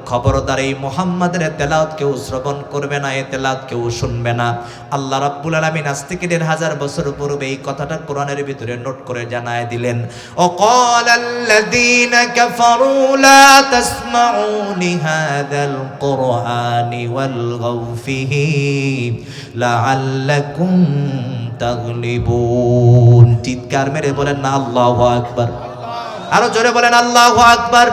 খবরদার এই মুহাম্মাদের তেলাওয়াত কেউ শ্রবণ করবে না, এই তেলাওয়াত কেউ শুনবে না। আল্লাহ রাব্বুল আলামিন আজ থেকে ১৫০০ বছর পূর্বে এই কথাটা কোরআনের ভিতরে নোট করে জানায় দিলেন। ওয়াকালাল্লাযীনা কাফারু লা তাসমাউ লিহাযাল কুরআনি ওয়ালগাউ ফিহি লাআল্লাকুম তাগলিবুন। চিৎকার মেরে বলেন না আল্লাহু আকবার। আরো জোরে বলেন আল্লাহু আকবার।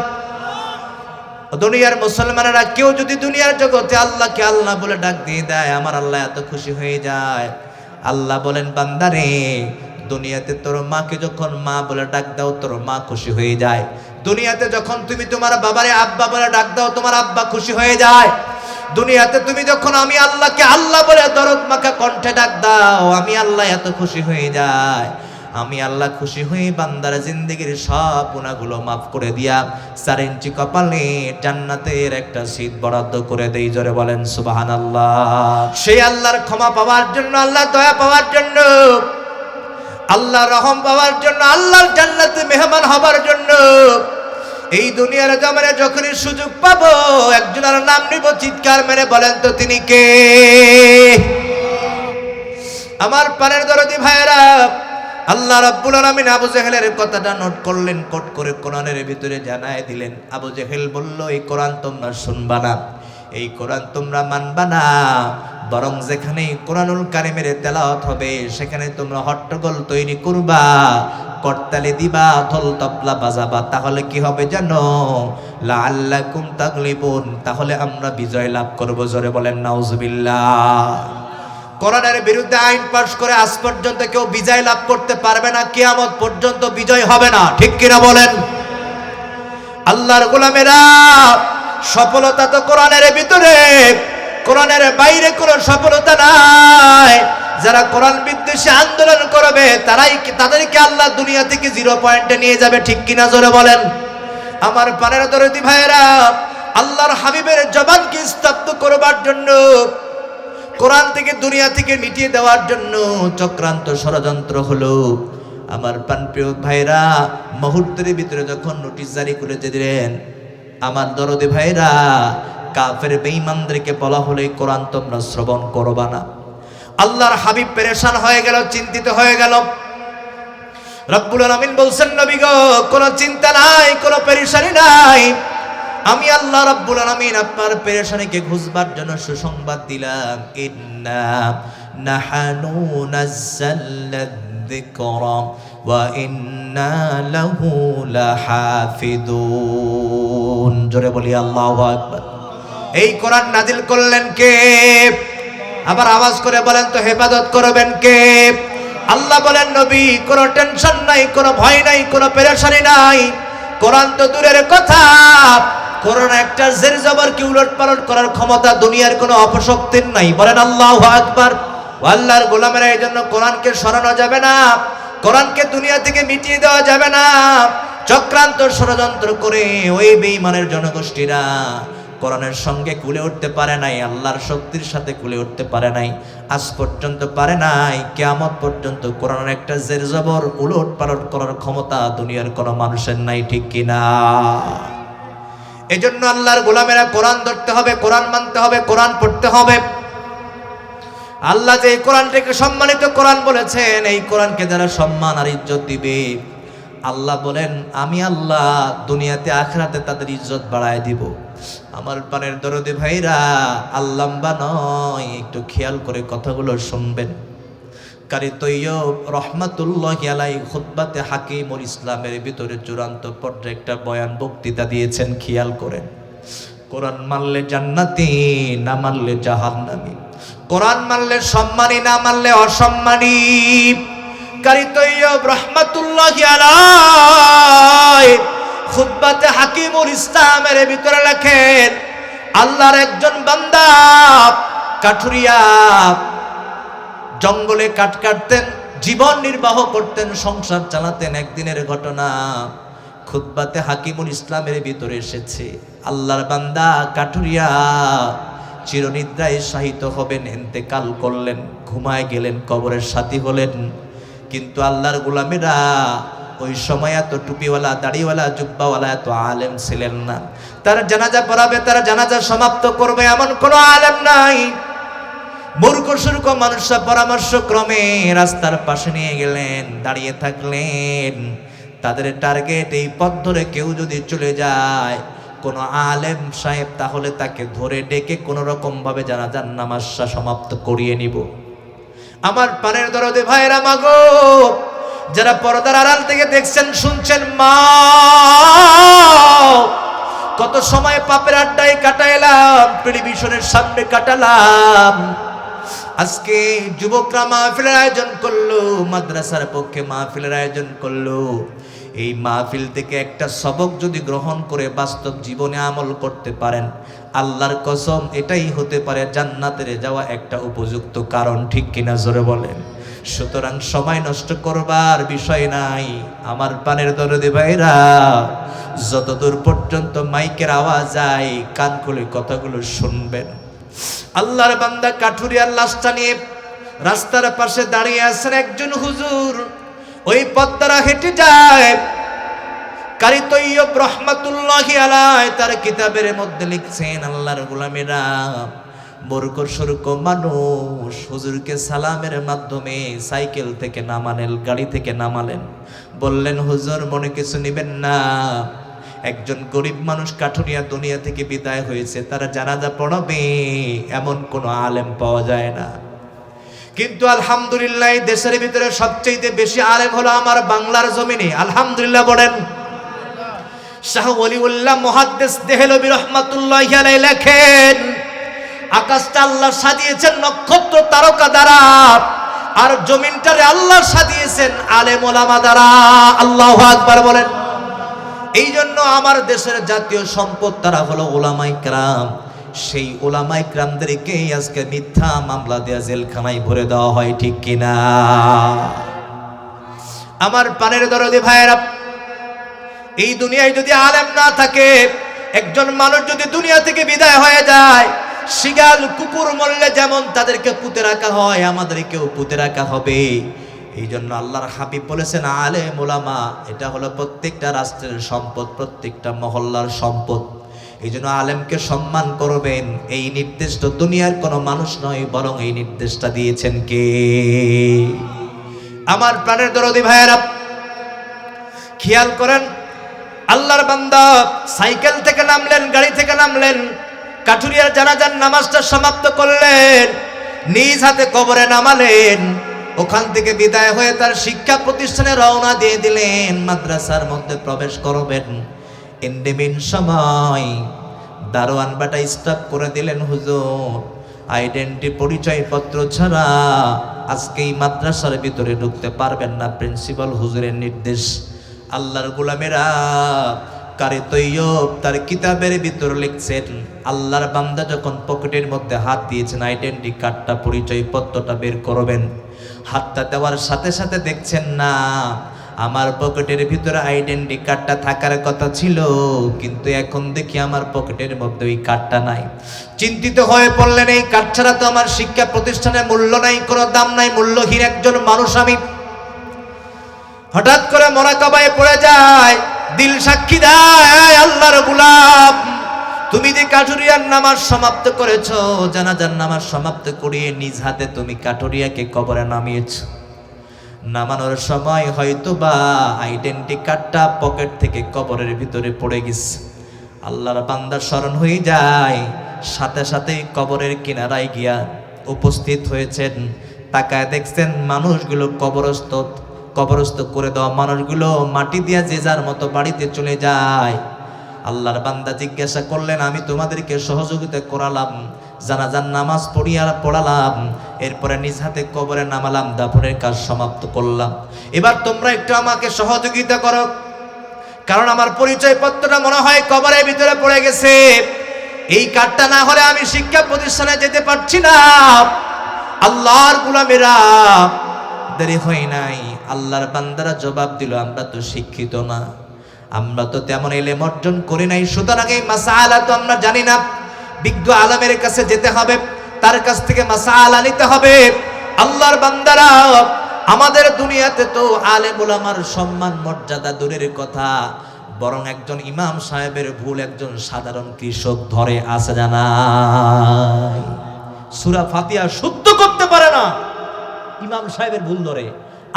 দুনিয়ার মুসলমানেরা কেউ যদি দুনিয়ার জগতে আল্লাহকে আল্লাহ বলে ডাক দিয়ে দেয়, আমার আল্লাহ এত খুশি হয়ে যায়। আল্লাহ বলেন বান্দারে, দুনিয়াতে তোর মাকে যখন মা বলে ডাক দাও, তোর মা খুশি হয়ে যায়। দুনিয়াতে যখন তুমি তোমার বাবারে আব্বা বলে ডাক দাও, তোমার আব্বা খুশি হয়ে যায়। দুনিয়াতে তুমি যখন আমি আল্লাহকে আল্লাহ বলে দরদ মাখা কণ্ঠে ডাক দাও, আমি আল্লাহ এত খুশি হয়ে যায়। আমি আল্লাহ খুশি হয়ে বান্দার জিন্দেগির সব গুনাহগুলো মাফ করে দিয়া 4 ইঞ্চি কপালে জান্নাতের একটা সিট বরাদ্দ করে দেই। জোরে বলেন সুবহানাল্লাহ। সেই আল্লাহর ক্ষমা পাওয়ার জন্য, আল্লাহর দয়া পাওয়ার জন্য, আল্লাহর রহম পাওয়ার জন্য, আল্লাহর জান্নাতে মেহমান হবার জন্য এই দুনিয়ার জমিনে যখনই সুযোগ পাবো একজনের নাম নিব, চিৎকার মেরে বলেন তো তিনি কে? আমার পানের দরদি ভাইরা, আল্লাহ রাব্বুল আলামিন আবু জেহেলের কথাটা নোট করলেন, কোট করে কোরআনের ভিতরে জানায় দিলেন। আবু জেহেল বলল, এই কোরআন তোমরা শুনবা না, এই কোরআন তোমরা মানবা না, বরং যেখানে কোরআনুল কারীমের তেলাওয়াত হবে সেখানে তোমরা হট্টগোল তৈরি করবা, করতালি দিবা, ঢোল তবলা বাজাবা। তাহলে কি হবে জানো? লাআল্লাকুম তাগলিবুন, তাহলে আমরা বিজয় লাভ করব। জোরে বলেন নাউজুবিল্লাহ। কোরআনের বিরুদ্ধে আইন পাশ করে আজ পর্যন্ত কেউ বিজয় লাভ করতে পারবে না, কিয়ামত পর্যন্ত বিজয় হবে না। ঠিক কিনা বলেন? আল্লাহর গোলামেরা, সফলতা তো কোরআনের ভিতরে, কোরআনের বাইরে কোনো সফলতা নাই। যারা কোরআন বিদ্বেষী আন্দোলন করবে তাদেরকে আল্লাহ দুনিয়া থেকে 0 পয়েন্টে নিয়ে যাবে। ঠিক কিনা জোরে বলেন। আমার পানের দরদি ভাইয়েরা, আল্লাহর হাবিবের জবানকে স্তব্ধ করবার জন্য, কোরআন থেকে দুনিয়া থেকে মিটিয়ে দেওয়ার জন্য চক্রান্ত ষড়যন্ত্র হলো। আমার প্রাণপ্রিয় ভাইরা, মুহূর্তের ভিতরে যখন নোটিশ জারি করে দিলেন, আমার দরদি ভাইরা, কাফের বেঈমানদেরকে বলা হলো এই কোরআন তোমরা শ্রবণ করবা না। আল্লাহর হাবিব পেরেশান হয়ে গেল, চিন্তিত হয়ে গেল। রব্বুল আলামিন বলছেন, নবী গো, কোনো চিন্তা নাই, কোনো পেরেশানি নাই। আমি আল্লাহ রাব্বুল আলামিন আপনার পেরেশানিকে ঘুচবার জন্য সুসংবাদ দিলাম। ইন্না নাহানু নাযালনা যিকরা ওয়া ইন্না লাহু লাহাফিদুন। জোরে বলি আল্লাহু আকবার। এই কোরআন নাজিল করলেন কে? আবার আওয়াজ করে বলেন তো, হেফাজত করবেন কে? আল্লাহ বলেন, নবী কোনো টেনশন নাই, কোনো ভয় নাই, কোনো পেরেশানি নাই। কোরআন তো দূরের কথা, কোরআন একটা জের জবর কি উলট পালট করার ক্ষমতা দুনিয়ার কোনো অপশক্তির নাই। বলেন আল্লাহু আকবার। আল্লাহর গোলামেরা, এই জন্য কোরআনকে সরানো যাবে না, কোরআনকে দুনিয়া থেকে মিটিয়ে দেওয়া যাবে না। চক্রান্ত ষড়যন্ত্র করে ওই বেঈমানের জনগোষ্ঠীরা কোরআনের সঙ্গে কুলে উঠতে পারে নাই, আল্লাহর শক্তির সাথে কুলে উঠতে পারে নাই, আজ পর্যন্ত পারে নাই। কিয়ামত পর্যন্ত কোরআনের একটা জের জবর উলট পালট করার ক্ষমতা দুনিয়ার কোনো মানুষের নাই। ঠিক কিনা? এজন্য আল্লাহর গোলামেরা কোরআন ধরতে হবে, কোরআন মানতে হবে, কোরআন পড়তে হবে। আল্লাহ যে কোরআনটাকে সম্মানিত কোরআন বলেছেন, এই কোরআনকে যারা সম্মান আর ইজ্জত দিবে, আল্লাহ বলেন আমি আল্লাহ দুনিয়াতে আখিরাতে তাদের ইজ্জত বাড়ায় দিব। আমার পানের দরদে ভাইরা, আল্লাম্বা নয়, একটু খেয়াল করে কথাগুলো শুনবেন। কারি তৈয়ব রহমাতুল্লাহি আলাইহি খুতবাতে হাকিমুল ইসলামের ভিতরে চূড়ান্ত পর্যায়ে একটা বয়ান বক্তৃতা দিয়েছেন। খেয়াল করেন, কোরআন মানলে জান্নাতি, না মানলে জাহান্নামী। কোরআন মানলে সম্মানী, না মানলে অসম্মানী। কারি তৈয়ব রহমাতুল্লাহি আলাইহি খুতবাতে হাকিমুল ইসলামের ভিতরে লেখেন, আল্লাহর একজন বান্দা কাঠুরিয়া জঙ্গলে কাঠ কাটতেন, জীবন নির্বাহ করতেন, সংসার চালাতেন। একদিনের ঘটনা খুতবাতে হাকিমুল ইসলামের ভিতরে এসেছে। আল্লাহর বান্দা কাঠুরিয়া চিরনিদ্রায় শায়িত হবেন, ইন্তেকাল করলেন, ঘুমায় গেলেন, কবরের সাথী হলেন। কিন্তু আল্লাহর গোলামেরা ওই সময় এত টুপিওয়ালা, দাড়িওয়ালা, জুব্বাওয়ালা এত আলেম ছিলেন না। তারা জানাজা পড়াবে, তারা জানাজা সমাপ্ত করবে, এমন কোনো আলেম নাই। মূর্খ সুর্খ মানুষরা পরামর্শ ক্রমে রাস্তার পাশে নিয়ে গেলেন, দাঁড়িয়ে থাকলেন। তাদের টার্গেট, এই পথ ধরে কেউ যদি চলে যায় কোনো আলেম সাহেব, তাহলে তাকে ধরে ডেকে কোনো রকম ভাবে জানাজার নামাজ সমাপ্ত করিয়ে নিব। আমার পানের দরদে ভাইরা, মাগো যারা পর্দার আড়াল থেকে দেখছেন শুনছেন, মা কত সময় পাপের আড্ডায় কাটাইলাম, টেলিভিশনের সামনে কাটালাম। আজকে যুবকরা মাহফিলের আয়োজন করলো, মাদ্রাসার পক্ষে মাহফিলের আয়োজন করলো। এই মাহফিল থেকে একটা সবক যদি গ্রহণ করে বাস্তব জীবনে আমল করতে পারেন, আল্লাহর কসম এটাই হতে পারে জান্নাতের যাওয়া একটা উপযুক্ত কারণ। ঠিক কিনা জোরে বলেন? সুতরাং সময় নষ্ট করবার বিষয় নাই আমার পানের দরদি ভাইরা। যতদূর পর্যন্ত মাইকের আওয়াজ যায় কান খুলে কথাগুলো শুনবেন। আল্লাহর বান্দা কাঠুরিয়ার লাশটা নিয়ে রাস্তার পাশে দাঁড়িয়ে আছেন একজন হুজুর। ওই পথ-দ্বারা হেঁটে যায়। কারি তৈয়ব রহমাতুল্লাহি আলাইহি তার কিতাবের মধ্যে লিখছেন, আল্লাহর গোলামেরা মূর্খ সূর্খ মানুষ হুজুরকে সালামের মাধ্যমে সাইকেল থেকে নামালেন, গাড়ি থেকে নামালেন। বললেন, হুজুর মনে কিছু নেবেন না, একজন গরিব মানুষ কাঠুরিয়া দুনিয়া থেকে বিদায় হয়েছে, তারা জানাজা পড়াবে এমন কোনো আলেম পাওয়া যায় না। কিন্তু আলহামদুলিল্লাহ দেশের ভিতরে সবচেয়ে বেশি আলেম হলো আমার বাংলার জমিনে। আলহামদুলিল্লাহ বলেন। শাহ ওলিউল্লাহ মুহাদ্দিস দেহলভী রাহমাতুল্লাহি আলাইহি লেখেন, আকাশটা আল্লাহ সাজিয়েছেন নক্ষত্র তারকা দ্বারা, আর জমিনটারে আল্লাহ সাজিয়েছেন আলেম ওলামা দ্বারা। আল্লাহু আকবার বলেন। এই জন্য আমার দেশের জাতীয় সম্পদ তারা হলো ওলামায়ে কেরাম। সেই ওলামায়ে কেরামদেরকে আজকে মিথ্যা মামলা দেয়া জেলখানায় ভরে দেওয়া হয়। ঠিক কিনা? আমার পানের দরদি ভাইয়েরা, এই দুনিয়ায় যদি আলেম না থাকে, একজন মানুষ যদি দুনিয়া থেকে বিদায় হয়ে যায়, শিগাল কুকুর মরলে যেমন তাদেরকে পুঁতে রাখা হয়, আমাদেরকেও পুঁতে রাখা হবে। এই জন্য আল্লাহর হাবিব বলেছেন, আলেম ওলামা এটা হলো প্রত্যেকটা রাষ্ট্রের সম্পদ, প্রত্যেকটা মহল্লার সম্পদ। এই জন্য আলেমকে সম্মান করবেন। এই নির্দেশ তো দুনিয়ার কোনো মানুষ নয়, বরং এই নির্দেশটা দিয়েছেন কে? আমার প্রাণের দরদি ভাইয়েরা, খেয়াল করেন, আল্লাহর বান্দা সাইকেল থেকে নামলেন, গাড়ি থেকে নামলেন, কাঠুরিয়ার জানাজার নামাজটা সমাপ্ত করলেন, নিজ হাতে কবরে নামালেন। ওখান থেকে বিদায় হয়ে তার শিক্ষা প্রতিষ্ঠানে রওনা দিয়ে দিলেন, মাদ্রাসার মধ্যে প্রবেশ করবেন। ইন্ডিমিন সময় দারোয়ান বাটা স্টপ করে দিলেন, হুজুর আইডেন্টি পরিচয়পত্র ছাড়া আজকে এই মাদ্রাসার ভিতরে ঢুকতে পারবেন না, প্রিন্সিপাল হুজুরের নির্দেশ। আল্লাহর গোলামেরা, কারি তৈয়ব তার কিতাবের ভিতর লিখছেন, আল্লাহর বান্দা যখন পকেটের মধ্যে হাত দিয়েছেন, আইডেন্টি কার্ডটা পরিচয়পত্রটা বের করবেন, হাতটা দেওয়ার সাথে সাথে দেখছেন না আমার পকেটের ভিতরে আইডেন্টি কার্ডটা থাকার কথা ছিল, কিন্তু এখন দেখি আমার পকেটের মধ্যে ওই কার্ডটা নাই। চিন্তিত হয়ে পড়লেন, এই কার্ড ছাড়া তো আমার শিক্ষা প্রতিষ্ঠানে মূল্য নাই, কোনো দাম নাই, মূল্যহীন একজন মানুষ আমি। হঠাৎ করে মোরাকাবায় পড়ে যায়, দিল সাক্ষী দেয়, আল্লাহর গোলাম তুমি যে কাঠুরিয়ার নামাজ সমাপ্ত করেছো, জানাজার নামাজ সমাপ্ত করিয়ে নিজ হাতে তুমি কাঠুরিয়াকে কবরে নামিয়েছো। নামানোর সময় হয়তো বা আইডেন্টি কার্ডটা পকেট থেকে কবরের ভিতরে পড়ে গেছে। আল্লাহর বান্দা স্মরণ হয়ে যায়, সাথে সাথে কবরের কিনারায় গিয়া উপস্থিত হয়েছেন। তাকায় দেখছেন মানুষগুলো কবরস্থ করে দেওয়া মানুষগুলো মাটি দিয়া যে যার মতো বাড়িতে চলে যায়। আল্লাহর বান্দা জিজ্ঞাসা করলেন, আমি তোমাদেরকে সহযোগিতা করালাম, জানাজার নামাজ পড়ালাম, এরপরে নিজ হাতে কবরে নামালাম, দাফনের কাজ সমাপ্ত করলাম, এবার তোমরা একটু আমাকে সহযোগিতা করো, কারণ আমার পরিচয়পত্রটা মনে হয় কবরের ভিতরে পড়ে গেছে। এই কার্ডটা না হলে আমি শিক্ষা প্রতিষ্ঠানে যেতে পারছি না। আল্লাহর গোলামেরা, দেরি হয় নাই, আল্লাহর বান্দারা জবাব দিল, আমরা তো শিক্ষিত না, আমরা তো তেমন ইলম অর্জন করি নাই, সুতরাং এই মাসআলা তো আমরা জানি না। বিজ্ঞ আলেমের কাছে যেতে হবে, তার কাছ থেকে মাসআলা নিতে হবে। আল্লাহর বান্দারা, আমাদের দুনিয়াতে তো আলেম ওলামার সম্মান মর্যাদা দূরের কথা, বরং একজন ইমাম সাহেবের ভুল একজন সাধারণ কৃষক ধরে আসে জানাই, সূরা ফাতিহা শুদ্ধ করতে পারে না, ইমাম সাহেবের ভুল ধরে,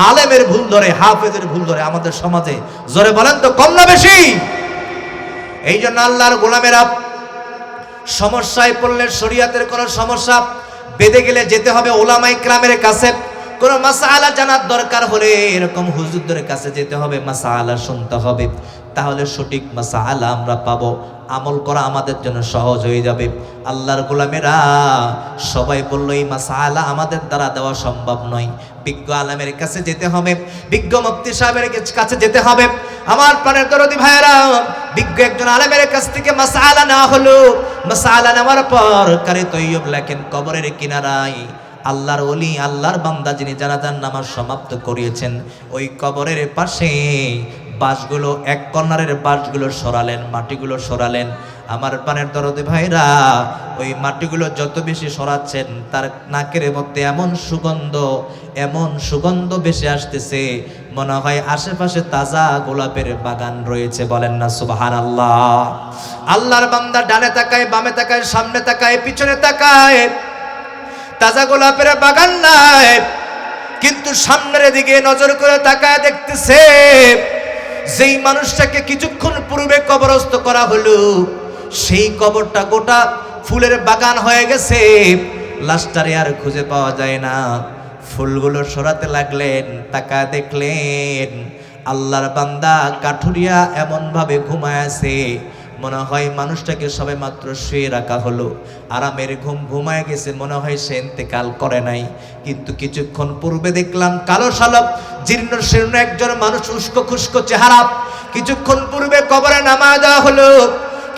আলেমের ভুল ধরে, হাফেজের ভুল ধরে আমাদের সমাজে। জোরে বলেন তো, কম না বেশি? এই জন্য আল্লাহর গোলামেরা, সমস্যায় পড়লে, শরীয়তের কোনো সমস্যা বেঁধে গেলে যেতে হবে ওলামায়ে কেরামের কাছে। কোন মাসআলা জানার দরকার হলে এরকম হুজুরদের কাছে যেতে হবে, মাসআলা শুনতে হবে, তাহলে সঠিক মাসআলা আমরা পাবো, আমল করা আমাদের জন্য সহজ হয়ে যাবে। আল্লাহর গোলামেরা সবাই বলল এই মাসআলা আমাদের দ্বারা দেওয়া সম্ভব নয়, বিজ্ঞ আলেমের কাছে যেতে হবে, বিজ্ঞ মুফতি সাহেবের কাছে যেতে হবে। আমার প্রাণের দরদি ভাইরা, বিজ্ঞ একজন আলেমের কাছ থেকে মাসআলা নেওয়া হলো। মাসআলা নেওয়ার পর কারি তৈয়ব লেখেন, কবরের কিনারায় আল্লাহর ওলি, আল্লাহর বান্দা যিনি জানাজার নামাজ সমাপ্ত করিয়েছেন, ওই কবরের পাশে বাঁশগুলো, এক কর্নারের বাঁশগুলো সরালেন, মাটিগুলো সরালেন। আমার প্রাণের দরদি ভাইরা, ওই মাটিগুলো যত বেশি সরাচ্ছেন তার নাকের মধ্যে এমন সুগন্ধ বেশি আসতেছে, মনে হয় আশেপাশে তাজা গোলাপের বাগান রয়েছে। বলেন না সুবহানাল্লাহ। আল্লাহর বান্দা ডানে তাকায়, বামে তাকায়, সামনে তাকায়, পিছনে তাকায়, তাজা গোলাপের বাগান নাই, কিন্তু সামনের দিকে নজর করে তাকায় দেখতেছে যেই মানুষটাকে কিছুক্ষণ পূর্বে কবরস্থ করা হলো, সেই কবরটা গোটা ফুলের বাগান হয়ে গেছে, লাশটারে আর খুঁজে পাওয়া যায় না। ফুলগুলো সরাতে লাগলেন, তাকায় দেখলেন আল্লাহর বান্দা কাঠুরিয়া এমন ভাবে ঘুমায় আছে, মনে হয় মানুষটাকে সবে মাত্র শুয়ে রাখা হলো, আরামের ঘুম ঘুমায় গেছে, মনে হয় সে ইন্তেকাল করে নাই। কিন্তু কিছুক্ষণ পূর্বে দেখলাম কালো শালব জীর্ণ শীর্ণ একজন মানুষ, উস্কো খুস্কো চেহারা, কিছুক্ষণ পূর্বে কবরে নামায় দেওয়া হলো,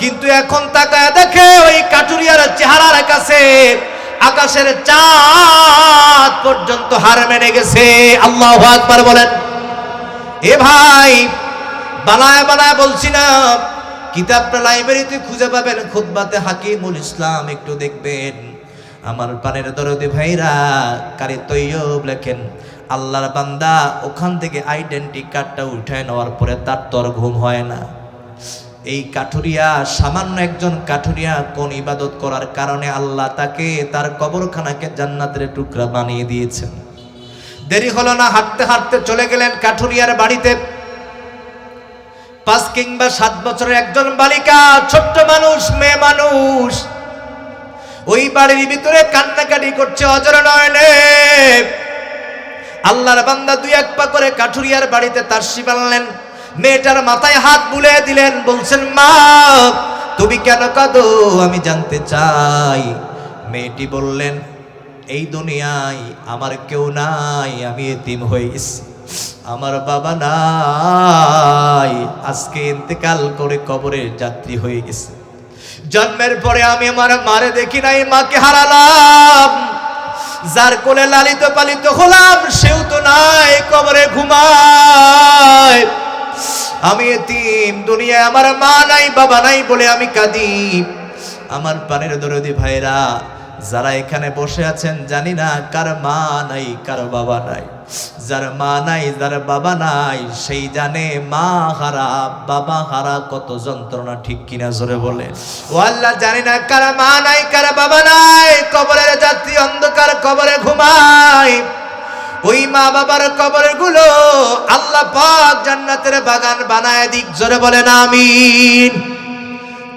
কিন্তু এখন তাকায় দেখে ওই কাঠুরিয়ার চেহারার কাছে আকাশের চাঁদ পর্যন্ত হার মেনে গেছে। আল্লাহু আকবার বলেন। এ ভাই, বানায় বানায় বলছি না, কিতাবটা লাইব্রেরিতে খুঁজে পাবেন, খুতবাতে হাকিমুল ইসলাম একটু দেখবেন। আমার প্রাণের দরদি ভাইরা, কারি তৈয়ব লেখেন আল্লাহর বান্দা ওখান থেকে আইডেন্টি কার্ডটা উঠায় নেওয়ার পরে তার তোর ঘুম হয় না। এই কাঠুরিয়া, সামান্য একজন কাঠুরিয়া কোন ইবাদত করার কারণে আল্লাহ তাকে তার কবরখানাকে জান্নাতের টুকরা বানিয়ে দিয়েছেন। দেরি হলো না, হাঁটতে হাঁটতে চলে গেলেন কাঠুরিয়ার বাড়িতে। 5 কিংবা 7 বছরের একজন বালিকা, ছোট্ট মানুষ, মেয়ে মানুষ, ওই বাড়ির ভিতরে কান্নাকাটি করছে অজর নয়নে। আল্লাহর বান্দা 2-1 পা করে কাঠুরিয়ার বাড়িতে তাশরিফ আনলেন, মেয়েটার মাথায় হাত বুলিয়ে দিলেন, বলছেন মা তুমি কেন কাঁদো, আমি জানতে চাই। মেয়েটি বললেন এই দুনিয়ায় আমার কেউ নাই, আমি এতিম হয়ে গেছি, আমার বাবা নাই, আজকে ইন্তেকাল করে কবরের যাত্রী হয়ে গেছে। জন্মের পরে আমি আমার মারে দেখি নাই, মাকে হারালাম, যার কোলে লালিত পালিত হলাম সেও তো নাই, কবরে ঘুমায়, আমি এতিম, দুনিয়ায় আমার মা নাই, বাবা নাই বলে আমি কাঁদি। আমার প্রাণের দরদি ভাইরা, যারা এখানে বসে আছেন, জানি না কার মা নাই, কার বাবা নাই। যার মা নাই, যার বাবা নাই, সেই জানে মা হারা, বাবা হারা কত যন্ত্রণা, ঠিক কিনা জোরে বলে। ও আল্লাহ, জানি না কার মা নাই, কার বাবা নাই, কবরের যাত্রী অন্ধকার কবরে ঘুমায়, ওই মা বাবার কবর গুলো আল্লাহ পাক জান্নাতের বাগান বানায় দিক, জোরে বলেন আমিন।